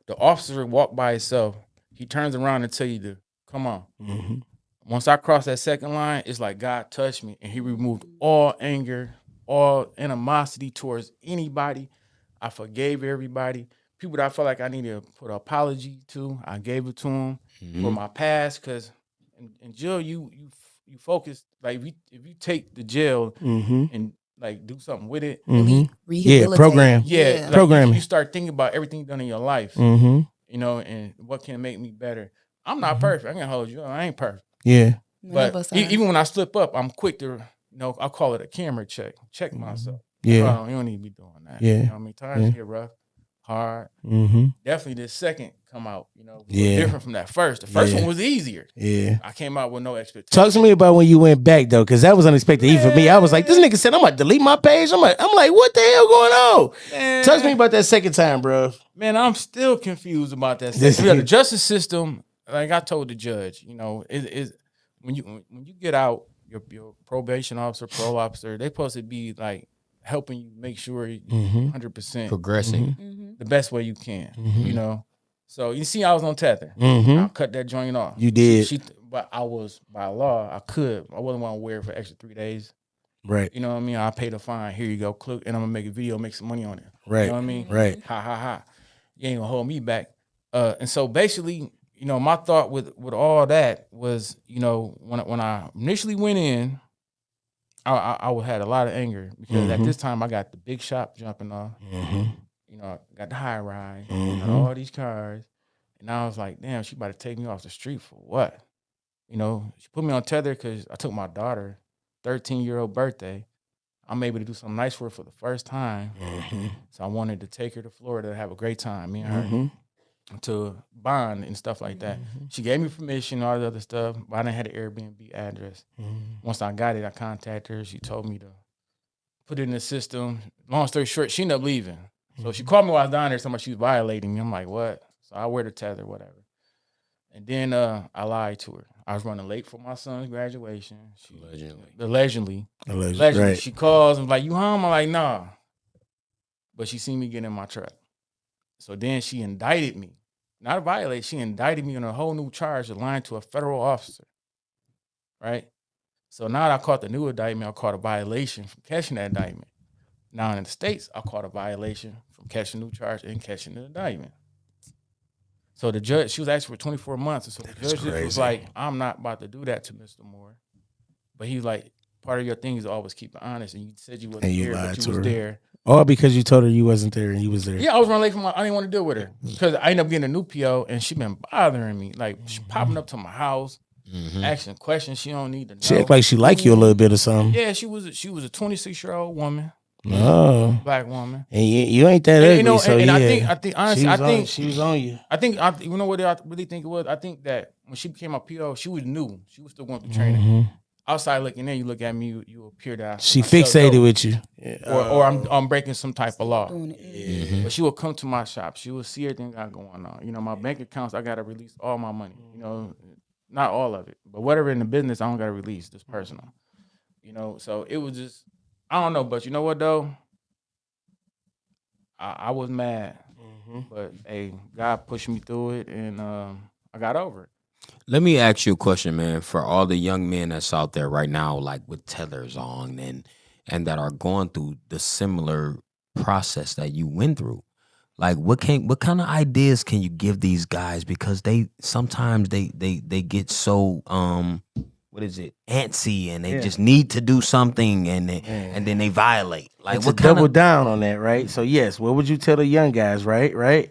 the officer walk by himself. He turns around and tell you to come on. Mm-hmm. Once I crossed that second line, it's like God touched me and he removed all anger, all animosity towards anybody. I forgave everybody. People that I felt like I needed to put an apology to, I gave it to them for my past. Because in jail, you focus, like if you take the jail and like do something with it. Yeah, Rehabilitate. program. Yeah, like Programming. you start thinking about everything done in your life, Mm-hmm. you know, and what can make me better. I'm not perfect. I can hold you. I ain't perfect. Yeah. None of But us are. even when I slip up, I'm quick to, I call it a camera check. Check myself. Yeah. Oh, you don't need to be doing that. Yeah. You know what I mean? Times get rough, hard. Mm-hmm. Definitely this second come out, Yeah. different from that first. The first Yeah. one was easier. Yeah. I came out with no expectations. Talk to me about when you went back though, because that was unexpected. Even for me, I was like, this nigga said I'm gonna delete my page. I'm like, what the hell going on? Talk to me about that second time, bro. Man, I'm still confused about that. The justice system, like I told the judge, is when you get out, your probation officer, parole officer, they supposed to be like helping you make sure you're 100% Progressing. the best way you can. So you see, I was on tether. Mm-hmm. I cut that joint off. You did. But I was by law. I wasn't want to wear it for extra 3 days. Right. You know what I mean? I paid a fine. Here you go, click, and I'm gonna make a video, make some money on it. Right. You know what I mean? Right. Ha ha ha. You ain't gonna hold me back. And so basically, my thought with all that was, when I initially went in, I had a lot of anger because at this time I got the big shop jumping off. I got the high rise, got all these cars, and I was like, damn, she about to take me off the street for what? She put me on tether because I took my daughter 13-year-old birthday. I'm able to do something nice for her for the first time. So I wanted to take her to Florida to have a great time, me and her, to bond and stuff like that. She gave me permission, all the other stuff, but I didn't have the Airbnb address. Once I got it, I contacted her. She told me to put it in the system. Long story short, she ended up leaving. So she called me while I was down there, somebody she was violating me. I'm like, what? So I wear the tether, whatever. And then I lied to her. I was running late for my son's graduation. Allegedly. Right. She calls and was like, you home? I'm like, nah. But she seen me get in my truck. So then she indicted me. Not a violate, she indicted me on a whole new charge of lying to a federal officer. Right? So now that I caught the new indictment, I caught a violation from catching that indictment. Now in the States, I caught a violation from catching the new charge and catching the indictment. So the judge, she was asking for 24 months. And so the judge was like, I'm not about to do that to Mr. Moore. But he was like, part of your thing is to always keep it honest. And you said you wasn't there, but you was there. All because you told her you wasn't there and you was there. Yeah, I was running late from I didn't want to deal with her. Because I ended up getting a new PO and she been bothering me. Like, she popping up to my house, asking questions she don't need to know. She act like she like you a little bit or something. Yeah, she was a 26-year-old woman. Oh, black woman. and you ain't that And, ugly, you know, so and yeah. I think honestly, she was on you. you know what I really think it was. I think that when she became a PO, she was new. She was still going through training. Outside looking in, you look at me, you appear that She I sell fixated dope. with you, or I'm breaking some type of law. Doing it. But she will come to my shop. She will see everything I got going on. You know, my bank accounts, I gotta release all my money. You know, not all of it, but whatever in the business, I don't gotta release. This personal. You know, so it was just, I don't know, but you know what though? I was mad, but hey, God pushed me through it, and I got over it. Let me ask you a question, man. For all the young men that's out there right now, like with tethers on and that are going through the similar process that you went through, like what kind of ideas can you give these guys? Because they sometimes they get so what is it, antsy, and they just need to do something, and then they violate. Like and what to kind double of down on that, right? So yes, what would you tell the young guys, right?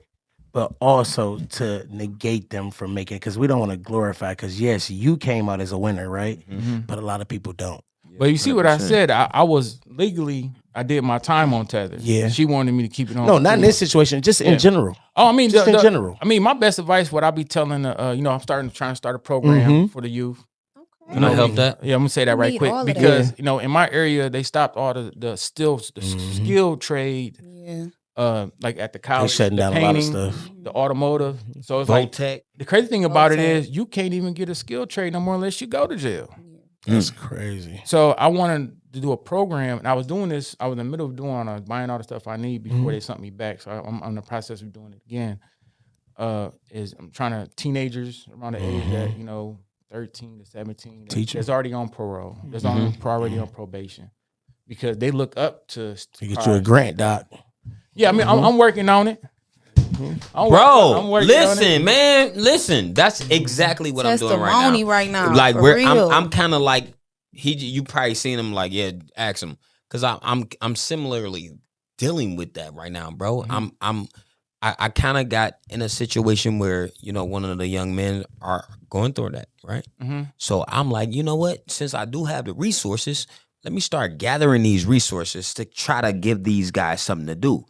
But also to negate them from making, because we don't want to glorify. Because yes, you came out as a winner, right? But a lot of people don't. But you see what I 100%. said? I was legally, I did my time on tether. Yeah. She wanted me to keep it on. No, for not 2 in months. this situation. Just in Yeah. general. Oh, I mean, Just in general. I mean, my best advice, what I be telling, you know, I'm trying to start a program for the youth. Can I help that? Yeah, I'm gonna say that We right need quick all of that. because you know, in my area, they stopped all the skill trade, Yeah. like at the They college, shutting the down a lot of painting, stuff. the automotive. So it's Vote like tech. the crazy thing about it Tech. is you can't even get a skill trade no more unless you go to jail. That's crazy. So I wanted to do a program, and I was doing this. I was in the middle of buying all the stuff I need before they sent me back. So I'm in the process of doing it again. Is I'm trying to teenagers around the age that 13 to 17 Teach 'em. that's already on parole, that's already on probation, because they look up to To get you a grant, Doc. Yeah, I mean I'm working on it. I'm Bro, working on it. listen, man, listen. That's exactly what I'm doing right now. Testimony right now, Like for we're, real. I'm kind of like you probably seen him. Like, yeah, ask him, because I'm similarly dealing with that right now, bro. I kind of got in a situation where one of the young men are going through that, right? So I'm like, you know what? Since I do have the resources, let me start gathering these resources to try to give these guys something to do.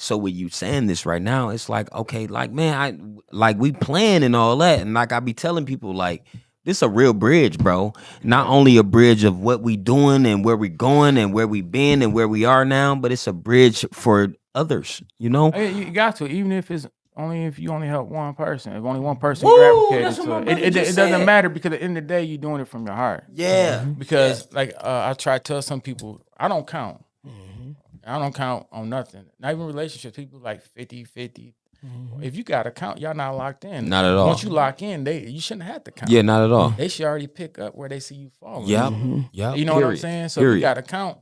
So with you saying this right now, it's like, okay, like, man, we plan and all that. And like I be telling people, like, this a real bridge, bro. Not only a bridge of what we doing and where we going and where we been and where we are now, but it's a bridge for others, Hey, you got to, even if it's only if you only help one person. If only one person Woo, gravitated that's what to my it, brother it just doesn't said. matter, because at the end of the day, you're doing it from your heart. Yeah. Because I try to tell some people, I don't count. I don't count on nothing. Not even relationships. People like 50-50. If you got to count, y'all not locked in. Not at all. Once you lock in, you shouldn't have to count. Yeah, not at all. They should already pick up where they see you falling. Yep. Yep. You know what I'm Period. saying? So you Period. got to count.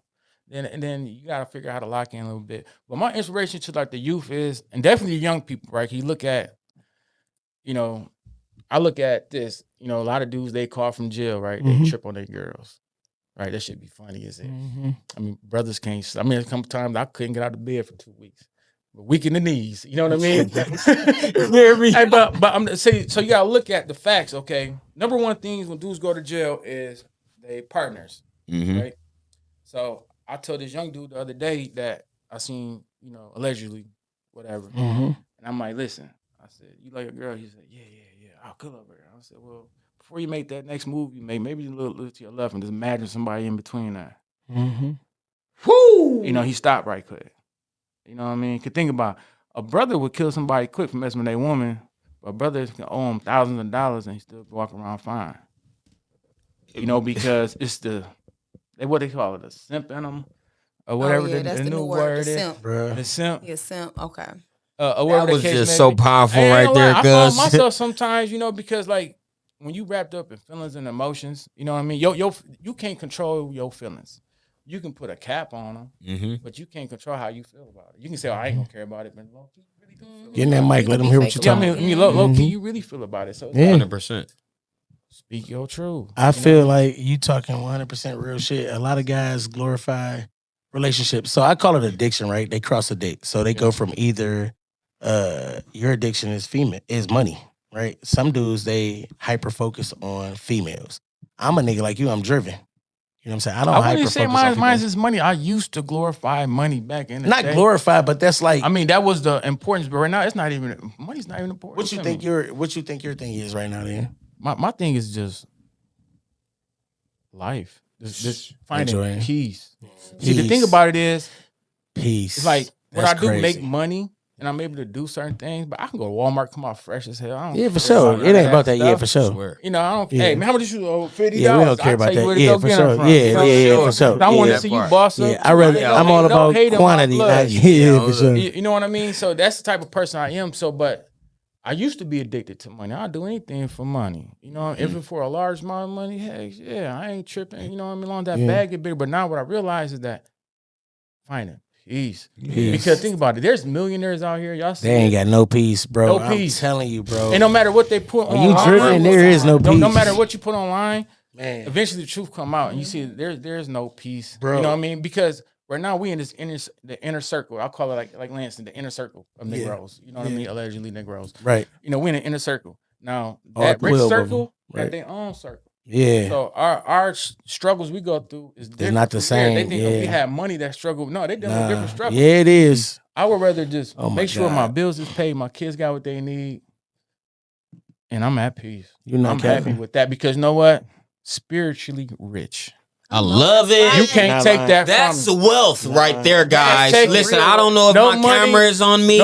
Then you got to figure out how to lock in a little bit. But my inspiration to like the youth is, and definitely young people, right? You look at, I look at this, a lot of dudes they call from jail, right? They trip on their girls. Right, that should be funny, is it? I mean, brothers can't. I mean, a couple times I couldn't get out of bed for 2 weeks, but weak in the knees. You know what I mean? You hear me? Hey, but I'm saying, so you gotta look at the facts. Okay, number one things when dudes go to jail is they partners, right? So I told this young dude the other day that I seen, allegedly, whatever, and I'm like, listen, I said, you like a girl? He said, yeah, I could love her. I said, well, before you make that next move you make, maybe look to your left and just imagine somebody in between that. Woo! He stopped right quick. You know what I mean? Could think about a brother would kill somebody quick for messing with their woman, but a brother can owe him thousands of dollars and he still walk around fine. Because it's what they call it, a simp in them, or whatever that's the new word is. simp. The simp. Yeah, simp. Okay. That was just so powerful right there, I find cuz. myself sometimes, because like when you wrapped up in feelings and emotions, you know what I mean? You can't control your feelings. You can put a cap on them, but you can't control how you feel about it. You can say, I ain't gonna care about it, but low key, you really do feel Get in that mic. Let them hear what you're yeah, talking. low key, you really feel about it. So it's Yeah. 100%. speak your truth. I feel like you talking 100% real shit. A lot of guys glorify relationships. So I call it addiction, right? They cross addict. So they go from either your addiction is money, right? Some dudes, they hyper focus on females. I'm a nigga like you. I'm driven. You know what I'm saying? I don't I hyper wouldn't say focus on people. mine's is money. I used to glorify money back in the Not day. glorified, but that's like I mean, that was the importance, but right now it's not even money's not even important. what you to think me. your thing is right now. Then My thing is just life. Just finding Enjoying. peace. See, the thing Peace. about it is, peace. it's like when That's I do crazy. make money and I'm able to do certain things, but I can go to Walmart, come out fresh as hell. I don't Yeah, for care sure. about It none ain't of about that. Yeah, stuff. for sure. Swear. You know, I don't. Yeah. Hey, man, how much you shoot? $50. Yeah, we don't care I'll about tell you that. where to Yeah, go for get 'em sure. from. Yeah, You know what I'm yeah, saying? for sure. I want Yeah. to see you boss up. Yeah, I too. rather. Ain't I'm no- all ain't no about hate in my quantity. blood. Yeah, for sure. You know what I mean? So that's the type of person I am. So, but I used to be addicted to money. I'd do anything for money. You know, if it's for a large amount of money, hey, yeah, I ain't tripping. You know what I mean? Long as that Yeah. bag get bigger. But now what I realize is that finding peace. Peace. Because think about it. There's millionaires out here. Y'all see They ain't it. got no peace, bro. No I'm peace. telling you, bro. And no matter what they put When online, you driven, there is no peace. no matter what you put online, Man, eventually the truth come out, and you see there's no peace. Bro. You know what I mean? Because right now we in this inner circle. I'll call it like Lansing, the inner circle of Yeah. Negroes. You know what I mean? Allegedly Negroes. right. You know, we in the inner circle. Now All that rich 12 of circle them, right. got their own circle. Yeah. So our struggles we go through is different. not the from theirs. They same, think if we yeah. have money that struggle. No, they dealing with different struggles. Yeah, it is. I would rather just Oh my make sure my God. bills is paid, my kids got what they need, and I'm at peace. You're not I'm happy capping. with that because you know what? Spiritually rich. I love it. You Not can't take lying. that That's from wealth right there, guys. take it. Listen, I don't know if No my money- camera is on me me.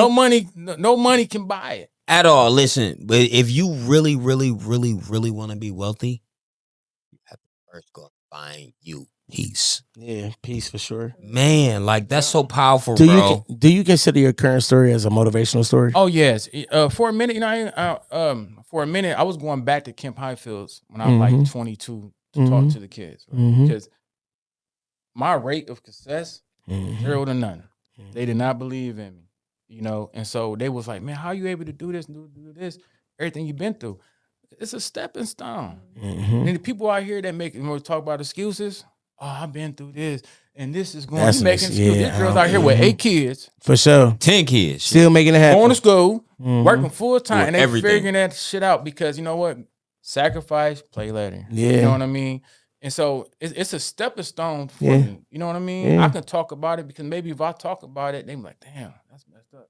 No money can buy it. at all. Listen, but if you really, really, really, really want to be wealthy, you have to first go find you peace. Yeah, peace for sure. Man, like that's so powerful, Do bro. you consider your current story as a motivational story? Oh yes. For a minute, you know, for a minute, I was going back to Kemp Highfields when I was like 22 to talk to the kids because my rate of success 0 to none. They did not believe in me, you know, and so they was like, "Man, how you able to do this and do this? Everything you've been through, it's a stepping stone." And then the people out here that make talk about excuses. Oh, I've been through this, and this is going. That's You making excuses. yeah, These girls out here with 8 kids, For sure. 10 kids. Still making it happen. going to school, working full time, Doing and they everything. figuring that shit out because you know what? Sacrifice, play later. Yeah. You know what I mean? And so it's a stepping stone for Yeah. me. You know what I mean? Yeah. I can talk about it because maybe if I talk about it, they be like, damn, that's messed up.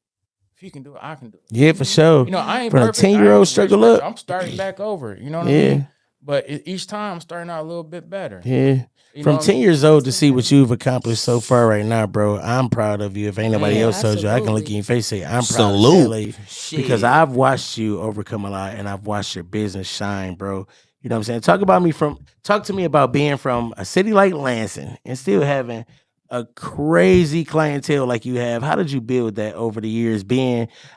If you can do it, I can do it. Yeah, for sure. You know, I ain't From a perfect. I 10-year-old ain't struggle rich, up. I'm starting back over. You know what I Yeah. mean? But each time I'm starting out a little bit better. Yeah. You From know what I 10 mean? years old to see what you've accomplished so far right now, bro, I'm proud of you. If ain't nobody Yeah, else told you, I can look absolutely. in your face and say, I'm proud Salute. of you, lady. Shit. Because I've watched you overcome a lot and I've watched your business shine, bro. You know what I'm saying? Talk to me about being from a city like Lansing and still having a crazy clientele like you have. How did you build that over the years?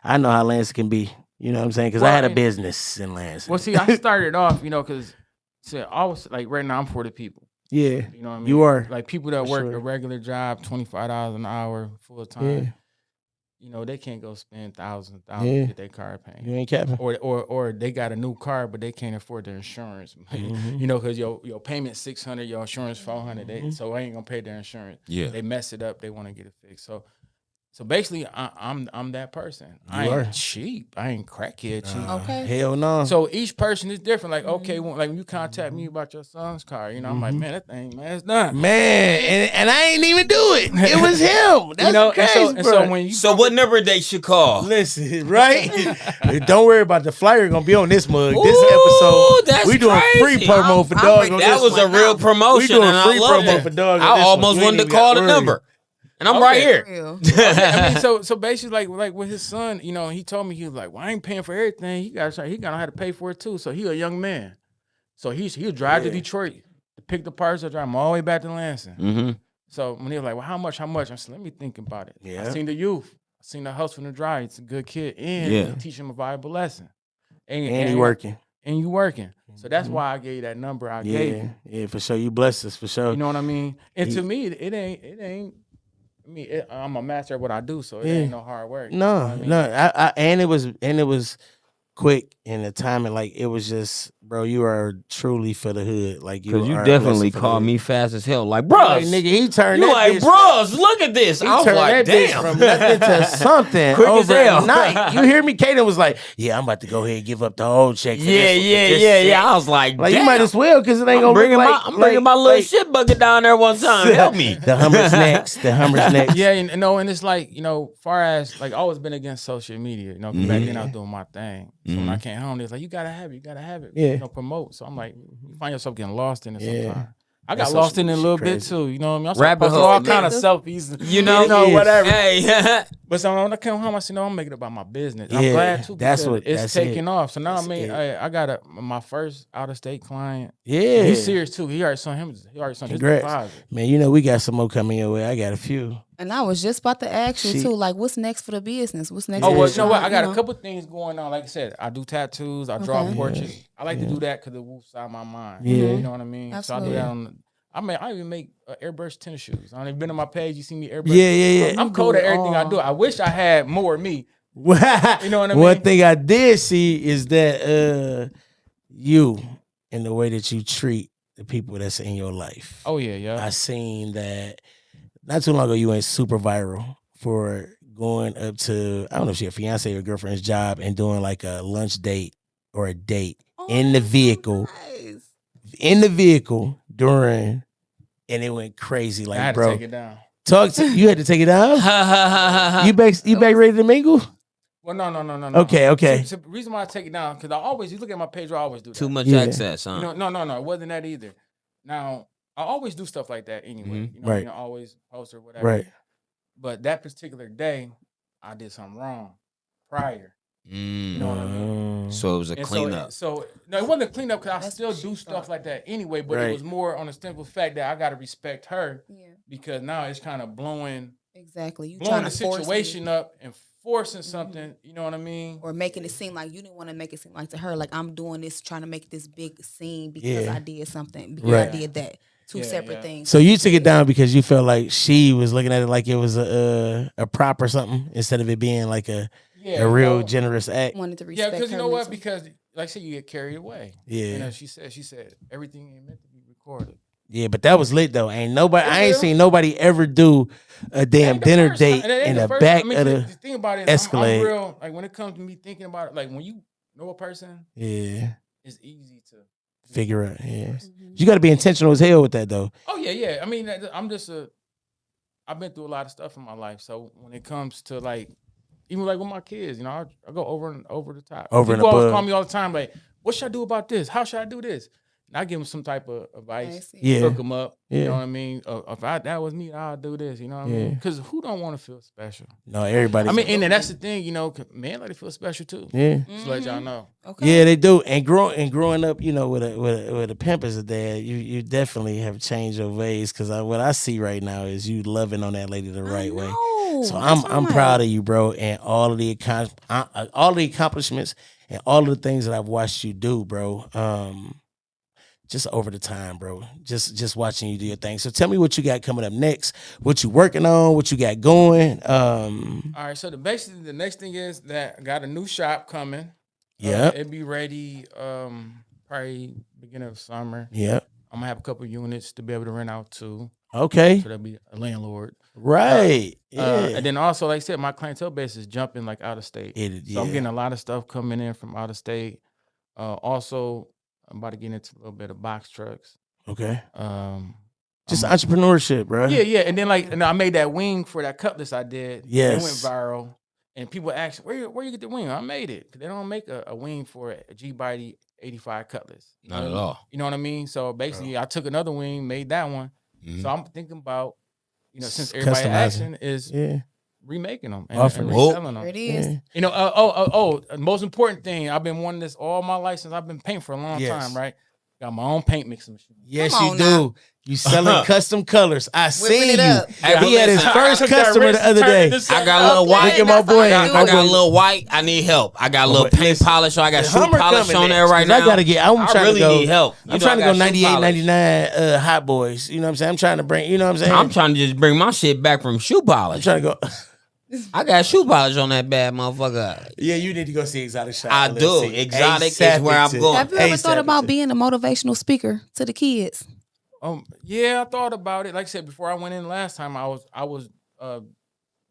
I know how Lansing can be. You know what I'm saying? Because I had a business in Lansing. Well, see, I started off, you know, because I was like, right now I'm for the people. Yeah. You know what I mean? You are. Like people that For work sure. a regular job, $25 an hour, full time. Yeah. You know, they can't go spend thousands Yeah. to get their car paid. You ain't capping. Or they got a new car, but they can't afford their insurance. You know, because your payment $600, your insurance $400. So I ain't gonna pay their insurance. Yeah. They mess it up. They want to get it fixed. So basically, I'm that person. I You ain't are. cheap. I ain't crackhead cheap. Okay. Hell no. So each person is different. Like, okay, when you contact me about your son's car, you know, I'm like, man, that thing, man, it's done. Man, and I ain't even do it. It was him. That's You know, crazy, and bro. so when you So what number they should call? Listen, right? Don't worry about the flyer gonna be on this mug. This Ooh, episode, that's we doing free crazy. promo for I'm dog. with on That this was one. a real promotion, We doing and free I love promo it. for dog. on I this one. almost You wanted ain't to even call got the worried. number, and I'm right Okay. here. Real. I mean, so basically, like with his son, you know, he told me he was like, "Well, I ain't paying for everything. He gonna have to pay for it too." So he a young man, so he'll drive to Detroit to pick the parts up, drive him all the way back to Lansing. Mm-hmm. So when he was like, "Well, how much?" I said, "Let me think about it." Yeah. I seen the youth, I seen the hustle and the drive. He's a good kid, and Yeah. you teach him a valuable lesson. And he working. and you working. So that's why I gave you that number. I gave Yeah, you. yeah, for sure. You blessed us for sure. You know what I mean? And to me, it ain't. I mean, I'm a master at what I do, so it Yeah. ain't no hard work. You know what No, I mean? no. And it was quick and the timing, like it was just, bro, you are truly for the hood. Like Because you are a definitely blessing for the called hood. me fast as hell. Like, Like, bruh, nigga, he turned you that like, bitch bros, look at this. He I was turned like, that bitch damn. from nothing to something Quick as hell. overnight. You hear me? Kaden was like, "Yeah, I'm about to go ahead and give up the whole check." For this set." I was like, Like damn. you might as well because it ain't I'm gonna bringing look my, like I'm bringing my little like, shit bucket down there one time. Help me. The Hummer's next. The Hummer's next. Yeah, and it's like, far as like I always been against social media, 'cause back then I was doing my thing. So when I came home, it's like you gotta have it, Yeah. promote. So I'm like, you find yourself getting lost in it Yeah. sometimes. I That got lost social in it a shit little bit crazy. too, you know what I mean? I started Rabbit posting hole. all kind of selfies, whatever. Hey. But so when I came home, I said, no, I'm making it about my business. And Yeah, I'm glad too, that's because what- it's that's taking it. off. So now That's it. I got my first out of state client. Yeah. He's serious too. He already sent his Congrats. deposit. Man, we got some more coming your way. I got a few. And I was just about to ask you She- too, like, what's next for the business? What's next? Oh, for well, the you know what? shop, I got a couple things going on. Like I said, I do tattoos. I draw Okay. portraits. I like to do that because it woofs out my mind. Yeah. You know what I mean? Absolutely. So I do that I even make airbrush tennis shoes. I ain't been on my page. You see me airbrush. Yeah. I'm cold at everything I do. I wish I had more of me. You know what I One mean? thing I did see is that you and the way that you treat the people that's in your life. Oh, yeah. I seen that not too long ago you went super viral for going up to, I don't know if she a fiance or girlfriend's job and doing like a lunch date or a date in the vehicle. In the vehicle during, and it went crazy. Like, I had bro, to take it down. you had to take it down? You back ready to mingle? Well, no. Okay. So the reason why I take it down, because you look at my page, I always do that. Too much Yeah. access, huh? No, it wasn't that either. Now, I always do stuff like that anyway. Right. Always post or whatever. Right. But that particular day, I did something wrong prior. You know what I mean? So it was a And cleanup. No, it wasn't a cleanup because I That's still what she do stuff thought. like that anyway. But Right. it was more on the simple fact that I got to respect her Yeah, because now it's kind of blowing exactly. You the trying to force situation me, up and forcing something. You know what I mean? or making it seem like you didn't want to make it seem like to her, like I'm doing this, trying to make this big scene because Yeah. I did something, because Right. I did that. Two Yeah, separate yeah. things. So you took it down because you felt like she was looking at it like it was a prop or something instead of it being like a real generous act. Wanted to Yeah, respect. because you her know what? mental. Because like I said, you get carried away. Yeah. She said everything ain't meant to be recorded. Yeah, but that was lit though. I ain't real. seen nobody ever do a damn Ain't the dinner first date time- it ain't in the the first back time. I mean, of the the thing about it is, I'm Escalade. real. Like when it comes to me thinking about it, like when you know a person, Yeah. it's easy to Figure out. Yeah. Mhm. You got to be intentional as hell with that though. Oh yeah. I mean, I've been through a lot of stuff in my life. So when it comes to like, even like with my kids, I go over and over the top. Over and People always above. call me all the time, like, what should I do about this? How should I do this? And I give them some type of advice. I see. Yeah. Hook them up. Yeah. You know what I mean? If that was me, I'll do this. You know what I mean? Yeah. Because who don't want to feel special? No, everybody. I mean, and that's the thing, 'cause men like to feel special too. yeah. Just to let y'all know. Okay. Yeah, they do. And growing up, with a pimp as a dad, you definitely have changed your ways. Because what I see right now is you loving on that lady the right way. So I'm proud of you, bro, and all of the accomplishments and all of the things that I've watched you do, bro. Just over the time, bro. Just watching you do your thing. So tell me what you got coming up next. What you working on? What you got going? All right, so basically the next thing is that I got a new shop coming. Yep. It'll be ready probably beginning of summer. Yep. I'm gonna have a couple units to be able to rent out to. Okay. So that'll be a landlord. Right. Yeah. And then also, like I said, my clientele base is jumping like out of state. So I'm getting a lot of stuff coming in from out of state. Also, I'm about to get into a little bit of box trucks. Okay. Just I'm- entrepreneurship, bro. Yeah. And then and I made that wing for that cutlass I did. Yes. It went viral. And people ask, where you get the wing? I made it. 'Cause they don't make a wing for a G-Body 85 cutlass. Not at all. You know what I mean? So basically, I took another wing, made that one. Mhm. So I'm thinking about, since Customizing. everybody asking is Yeah. remaking them and, Offering and it. reselling There them. it is. Yeah. Most important thing, I've been wanting this all my life since I've been painting for a long Yes. time, right? Got my own paint mixing machine. Yes, Come you on do. now. You selling custom colors. I Whipping seen it you. up. He had his first customer the other day. I got a little white. Look at my That's boy. all I got, do. I got a little white. I need help. I got a little paint Listen, polish. I got the shoe Hummer polish coming on there next, right 'cause now. I gotta get. I'm I trying really to go. need help. I'm trying to go 98.99 Hot Boys. You know what I'm saying? I'm trying to bring. You know what I'm saying? I'm trying to just bring my shit back from shoe I'm polish. trying to go. I got shoe polish on that bad motherfucker. Yeah, you need to go see Exotic Shop. I do. LLC. Exotic is ASAP where I'm to- going. Have you ever ASAP thought about to- being a motivational speaker to the kids? Yeah, I thought about it. Like I said before, I went in last time. I was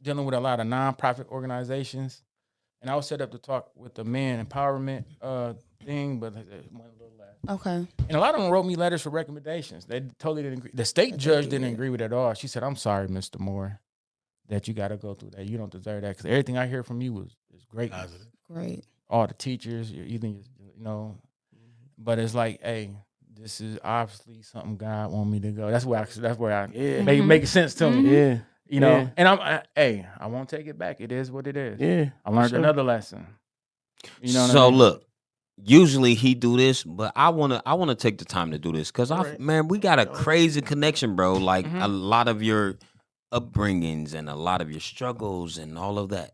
dealing with a lot of nonprofit organizations, and I was set up to talk with the men empowerment thing, but it went a little less. Okay. And a lot of them wrote me letters for recommendations. They totally didn't agree. The state judge didn't agree with it at all. She said, "I'm sorry, Mr. Moore, that you got to go through that. You don't deserve that because everything I hear from you is great. Positive. Great. All the teachers, But it's like, hey, this is obviously something God want me to go. That's where I Yeah. make sense to me. Yeah. You know, Yeah. and I won't take it back. It is what it is. Yeah. I learned sure. another lesson. You know what So I mean? look, usually he do this, but I wanna take the time to do this because Alright. man, we got a crazy connection, bro. Like Mhm. a lot of your upbringings and a lot of your struggles and all of that.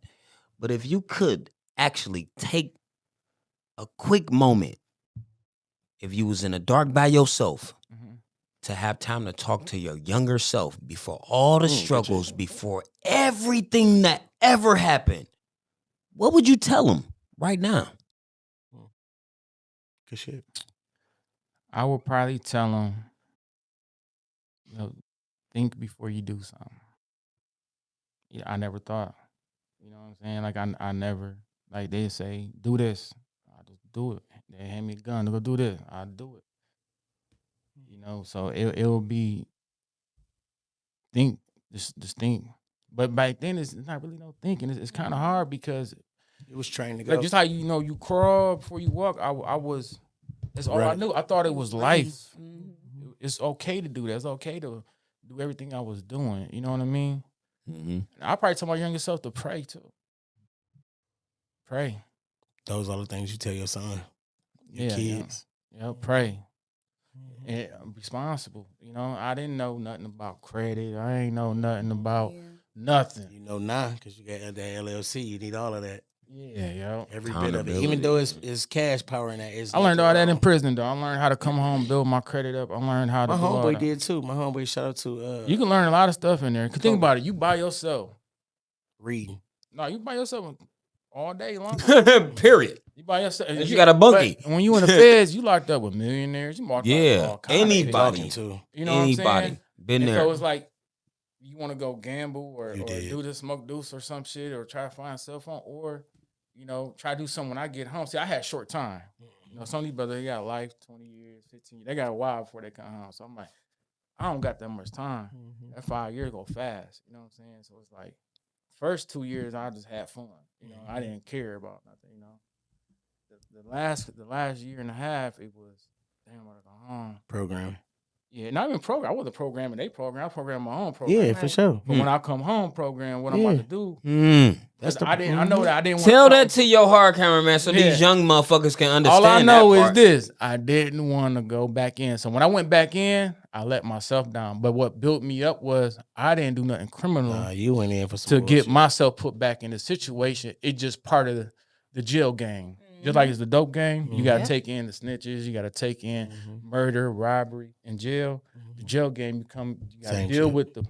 But if you could actually take a quick moment, if you was in the dark by yourself, Mhm. to have time to talk to your younger self before all the struggles, before everything that ever happened, what would you tell him right now? Good shit. I would probably tell them, think before you do something. Yeah, I never thought. You know what I'm saying? Like I never, like they say, do this. I just do it. They hand me a gun to go do this. I do it. So it will be just think. But back then it's not really no thinking. It's kind of hard because It was trained to go. like just how you crawl before you walk. I was. That's all I Right. knew. I thought it was life. Mhm. It's okay to do that. It's okay to do everything I was doing. You know what I mean? Mm-hmm. I probably tell my younger self to pray too. Pray. Those are the things you tell your son, your Yeah, kids. Yeah, pray. And I'm responsible. I didn't know nothing about credit. I ain't know nothing about Yeah. nothing. You know now because you got the LLC. You need all of that. Yeah, yo. Every bit of it. Accountability. Even though it's cash power in that. It's I learned all that in wrong. prison though. I learned how to come home, build my credit up. I learned how to My do all homeboy that. did too. My homeboy, shout out to You can learn a lot of stuff in there. 'Cause think about it. You by yourself. reading. No, you by yourself all day long. Period. You by yourself. And you got a bunkie. But when you in the feds, you locked up with millionaires. You locked up with Yeah, all kinds of people. anybody. Talking to. You know what I'm Anybody saying? been And there? so it's like you want to go gamble or You did. do the smoke deuce or some shit or try to find a cell phone or try to do something when I get home. See, I had short time. Some of these brothers they got life 20 years, 15 years. They got a while before they come home. So I'm like, I don't got that much time. That 5 years go fast. You know what I'm saying? So it's like first 2 years I just had fun. I didn't care about nothing. The last year and a half it was damn I gotta go home. Program. Yeah, not even program. I wasn't programming they program. I programmed my own program. Yeah, for sure. But when I come home, program what I'm about to do. That's the. I didn't. I know that I didn't. Tell wanna that to your hard cameraman so Yeah. these young motherfuckers can understand. All I know that is part. this: I didn't want to go back in. So when I went back in, I let myself down. But what built me up was I didn't do nothing criminal Nah, you went in for some to get bullshit. myself put back in the situation. It's just part of the jail game. Just like it's the dope game, you got to Yeah. take in the snitches, you got to take in murder, robbery, and jail. The jail game you got to Same deal shit. with the.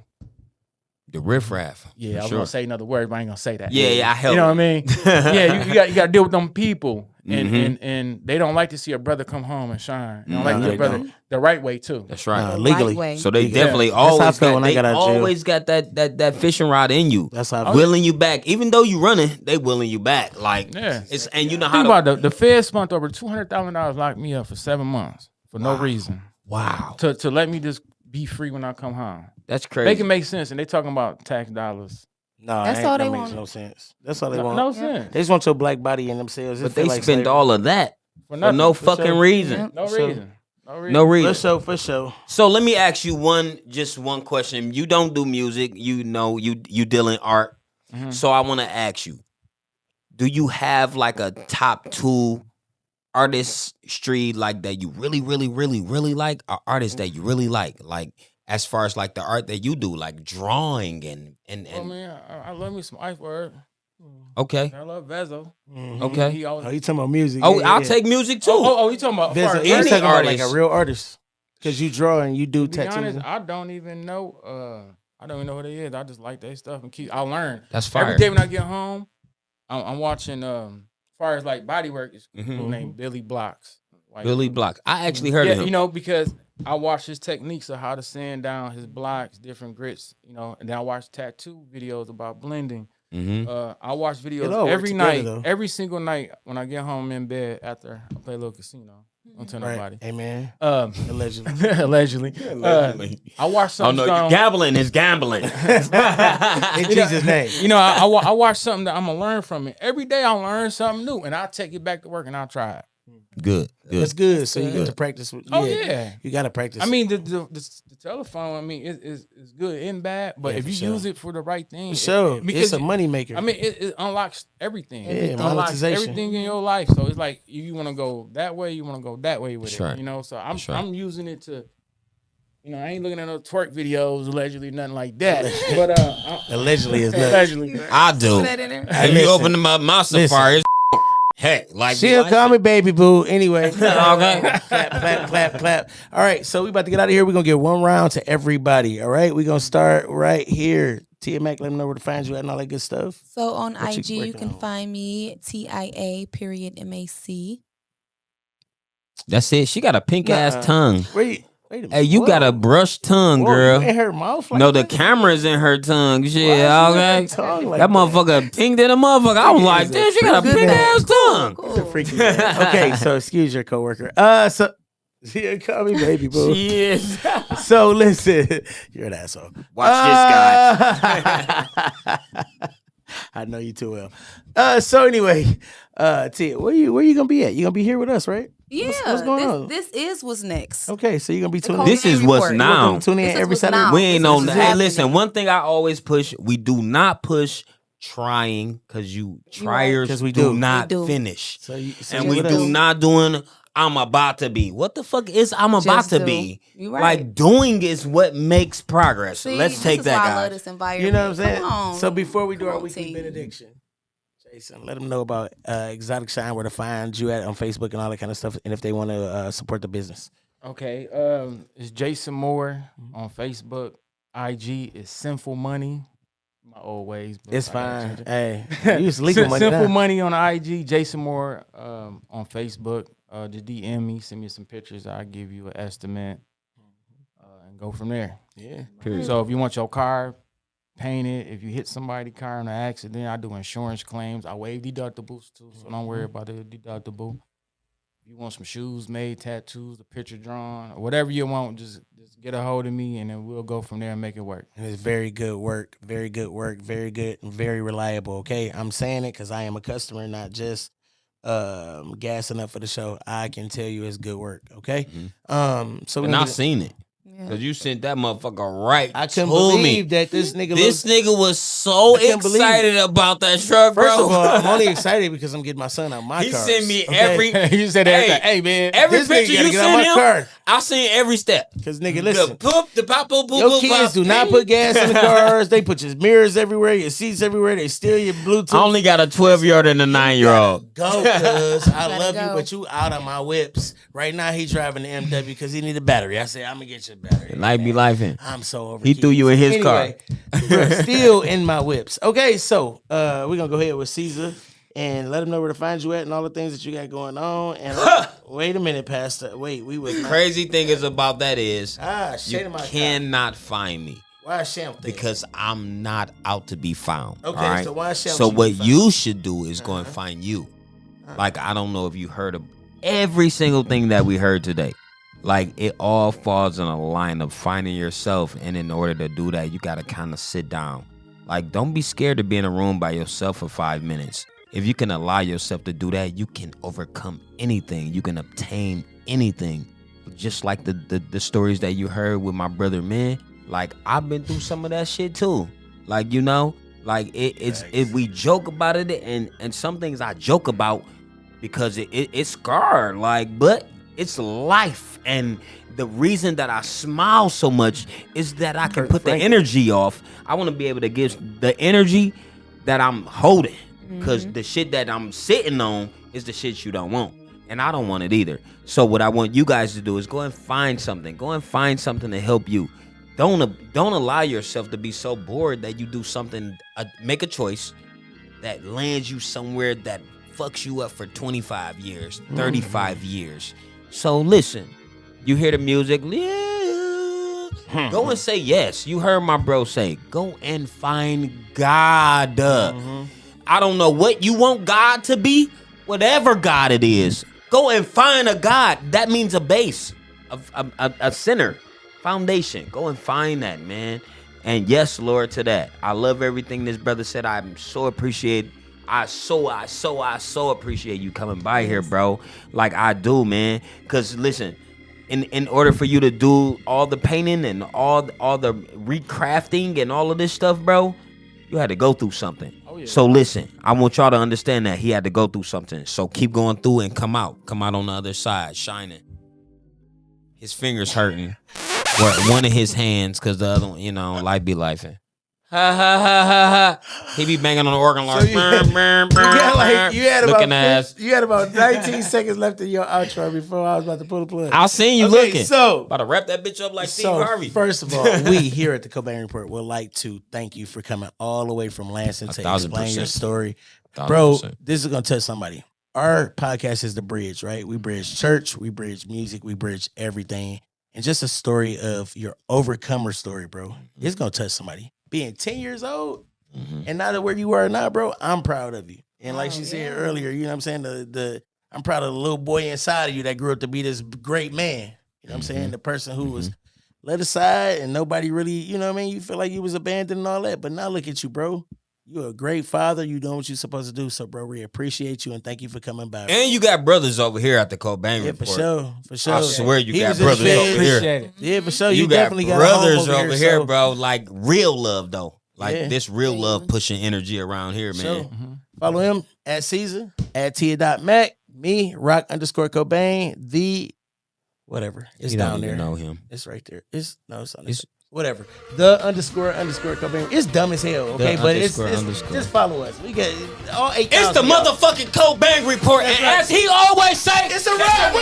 The riffraff. Yeah, I for was sure. gonna say another word, but I ain't gonna say that. Yeah, I help. You know what I mean? Yeah, you got to deal with them people, and, Mhm. and they don't like to see a brother come home and shine. They don't No, like they their brother don't. the right way too. That's right. Nah, The legally. right way. So they Yeah. definitely That's how I always felt got, when I they got out of jail. always got that fishing rod in you. That's how I Willing you back. Even though you running, they willing you back. Like Yeah. it's and you know how Think to about the Fed spent over $200,000 locked me up for 7 months for no reason wow. to let me just be free when I come home. That's crazy. Make it make sense, and they talking about tax dollars. Nah, That's that all they makes want. no sense. That's all they No, want. no sense. They just want your black body in themselves. It but feel they like spend slavery. all of that for nothing, no for fucking sure. reason. No So- reason. No reason. No reason. For sure. So let me ask you just one question. You don't do music. You deal in art. Mhm. So I want to ask you, do you have like a top 2 artistry like that you really, really, really, really like? Or artists that you really like? Like as far as like the art that you do, like drawing and I mean, I love me some Ice Word. okay. I love Vezo. Okay. He always. Oh, you talking about music? Oh, Yeah, yeah, I'll yeah. take music too. You talking about Vincent, far- he's any talking about like artist. a real artist. Because you draw and you do To be tattoos. honest, I don't even know. I don't even know who they is. I just like their stuff and I learn. That's fire. Every day when I get home, I'm watching. As far as like body work, it's a dude named Billy Blocks. Like, Billy Block. I actually heard of him. You know, because I watch his techniques of how to sand down his blocks, different grits. You know, and then I watch tattoo videos about blending. I watch videos every night, every single night when I get home in bed after I play a little casino. Don't tell nobody. Hey man. Allegedly. Allegedly. I watch something. Oh no, gambling is gambling. In Jesus' name. You know, I watch something that I'm gonna learn from it. Every day I learn something new, and I take it back to work and I'll try it. Good. That's good. So you get to practice. Yeah. You got to practice. I mean, the telephone. I mean, is good and bad, but if you use it for the right thing, because it's a money maker. I mean, it unlocks everything. Yeah, it unlocks monetization. everything in your life. So it's like you want to go that way, you want to go that way with Right. it. You know, so I'm using it to. You know, I ain't looking at no twerk videos, allegedly, nothing like that. But allegedly is nothing. allegedly. I do. Put that in there. If you open my Safari, it's heck, like She'll call me baby boo. Anyway. Okay. clap. All right, so we about to get out of here. We're gonna give one round to everybody. All right, we're gonna start right here. Tia Mac, let them know where to find you at and all that good stuff. So on What IG, you working can on? find me TIA.MAC. That's it. She got a pink ass tongue. Wait a minute. Hey, you got a brushed tongue, girl. In her mouth. Like No, the that? camera's in her tongue. Shit, Why is she okay. got tongue like That motherfucker pink than a motherfucker. I was like, damn, she got a Good pink man. ass tongue. It's a freaky man. Okay, so excuse your coworker. So she call me baby boo. She is. So listen, you're an asshole. Watch this guy. I know you too well. So anyway, Tia, where you gonna be at? You gonna be here with us, right? Yeah, What's going on? This is what's next. Okay, so you're gonna be tuning in. This is what's Report. now. Tune in This is every what's Saturday. now. We ain't This on is that. what's Hey, listen, happening. one thing I always push, we do not push trying because you triers 'Cause we do do. not We do. finish. So you And with we us. do not doing I'm about to be. What the fuck is I'm about Just to do. be? You right. Like doing is what makes progress. See, Let's this take is that, why I love guys. this environment. You know what I'm saying? Come on. So before we do Come our on, weekly team. benediction, Jason, let them know about Exotic Shine, where to find you at on Facebook and all that kind of stuff, and if they want to support the business. Okay, it's Jason Moore on Facebook. IG is Sinful Money. My old ways. But It's I gotta fine. change it. Hey, you use legal money Simple now. Money on IG. Jason Moore on Facebook. Just DM me, send me some pictures. I'll give you an estimate and go from there. Yeah. Period. So if you want your car painted, if you hit somebody's car in an accident, I do insurance claims. I waive deductibles too, so don't worry about the deductible. If you want some shoes made, tattoos, a picture drawn, or whatever you want, just get a hold of me, and then we'll go from there and make it work. And it's very good work, very good work, very good and very reliable. Okay, I'm saying it because I am a customer, not just gassing up for the show. I can tell you it's good work. Okay, so And I seen it. Yeah. Because you sent that motherfucker right I couldn't to believe me. that this nigga. This nigga was so I couldn't believe excited about that truck, bro. First of all, I'm only excited because I'm getting my son out my He car. sent me every you said everything. Hey man, every this picture nigga gotta you get out my sent him. car. I seen every step. Because nigga, The listen. poop, the pop, poop, poop, Your poop, kids pop. do not put gas in the cars. They put your mirrors everywhere, your seats everywhere. They steal your Bluetooth. I only got a 12-year-old and a 9-year-old. Go, cuz I Gotta love you, go. but you out of my whips. Right now, he driving the MW because he need a battery. I said, I'm going to get you a battery. Life be life in. I'm so over He threw kids. you in his Anyway, bruh, still in my whips. Okay, so we're going to go ahead with Cezah and let him know where to find you at and all the things that you got going on. And wait a minute, Pastor. Wait, we was not. Crazy thing is about that is Shade you in my car. cannot find me Why sham thing? because I'm not out to be found. Okay, all right? so why shall So you what be found? you should do is go and find you. Like, I don't know if you heard of every single thing that we heard today. Like, it all falls in a line of finding yourself, and in order to do that, you got to kind of sit down. Like, don't be scared to be in a room by yourself for 5 minutes. If you can allow yourself to do that, you can overcome anything. You can obtain anything. Just like the stories that you heard with my brother, man. Like, I've been through some of that shit too. Like, you know, like we joke about it, and some things I joke about because it's scarred. Like, but it's life, and the reason that I smile so much is that I can put the energy off. I want to be able to give the energy that I'm holding, because the shit that I'm sitting on is the shit you don't want, and I don't want it either. So what I want you guys to do is go and find something. Go and find something to help you. don't allow yourself to be so bored that you do something, make a choice that lands you somewhere that fucks you up for 25 years, 35 years. So listen, you hear the music, go and say yes. You heard my bro say, go and find God. I don't know what you want God to be, whatever God it is. Go and find a God. That means a base, a center, foundation. Go and find that, man. And yes, Lord, to that. I love everything this brother said. I'm so appreciate. I so appreciate you coming by here, bro. Like I do, man. Cause listen, in order for you to do all the painting and all the recrafting and all of this stuff, bro, you had to go through something. Oh, yeah. So listen, I want y'all to understand that he had to go through something. So keep going through and come out on the other side, shining. His fingers hurting. One of his hands, cause the other one, you know, life be lifing. Ha ha ha ha ha. He be banging on the organ like. So you had about 19 seconds left in your outro before I was about to pull the plug. I seen you looking. So about to wrap that bitch up like Steve Harvey. First of all, we here at the Cobain Report would like to thank you for coming all the way from Lansing to explain your story, bro. This is gonna touch somebody. Our podcast is the bridge, right? We bridge church, we bridge music, we bridge everything. And just a story of your overcomer story, bro. It's going to touch somebody. Being 10 years old and now that where you are now, bro, I'm proud of you. And like she said earlier, you know what I'm saying? I'm proud of the little boy inside of you that grew up to be this great man. You know what I'm saying? The person who was let aside and nobody really, you know what I mean? You feel like you was abandoned and all that. But now look at you, bro. You're a great father. You know what you're supposed to do. So, bro, we appreciate you and thank you for coming by. Bro. And you got brothers over here at the Cobain Report. For sure. I swear you got brothers over here. Yeah, for sure. You definitely got brothers over here, so. bro. Like real love, though. Like this real love pushing energy around here, man. Sure. Follow him at Cezah, at Tia.Mac, me, Rocc_Cobain, the whatever. It's down there. You know him. It's right there. It's on the whatever. The _ Cobain. It's dumb as hell, okay? But it's just follow us. We get all 8,000. It's the motherfucking Cobain Report. And as he always say, it's a rap.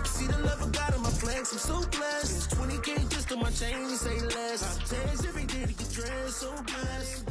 See the love of God in my flex. I'm so blessed. 20K just on my chain, say less. I taste every day to get dressed, so blessed.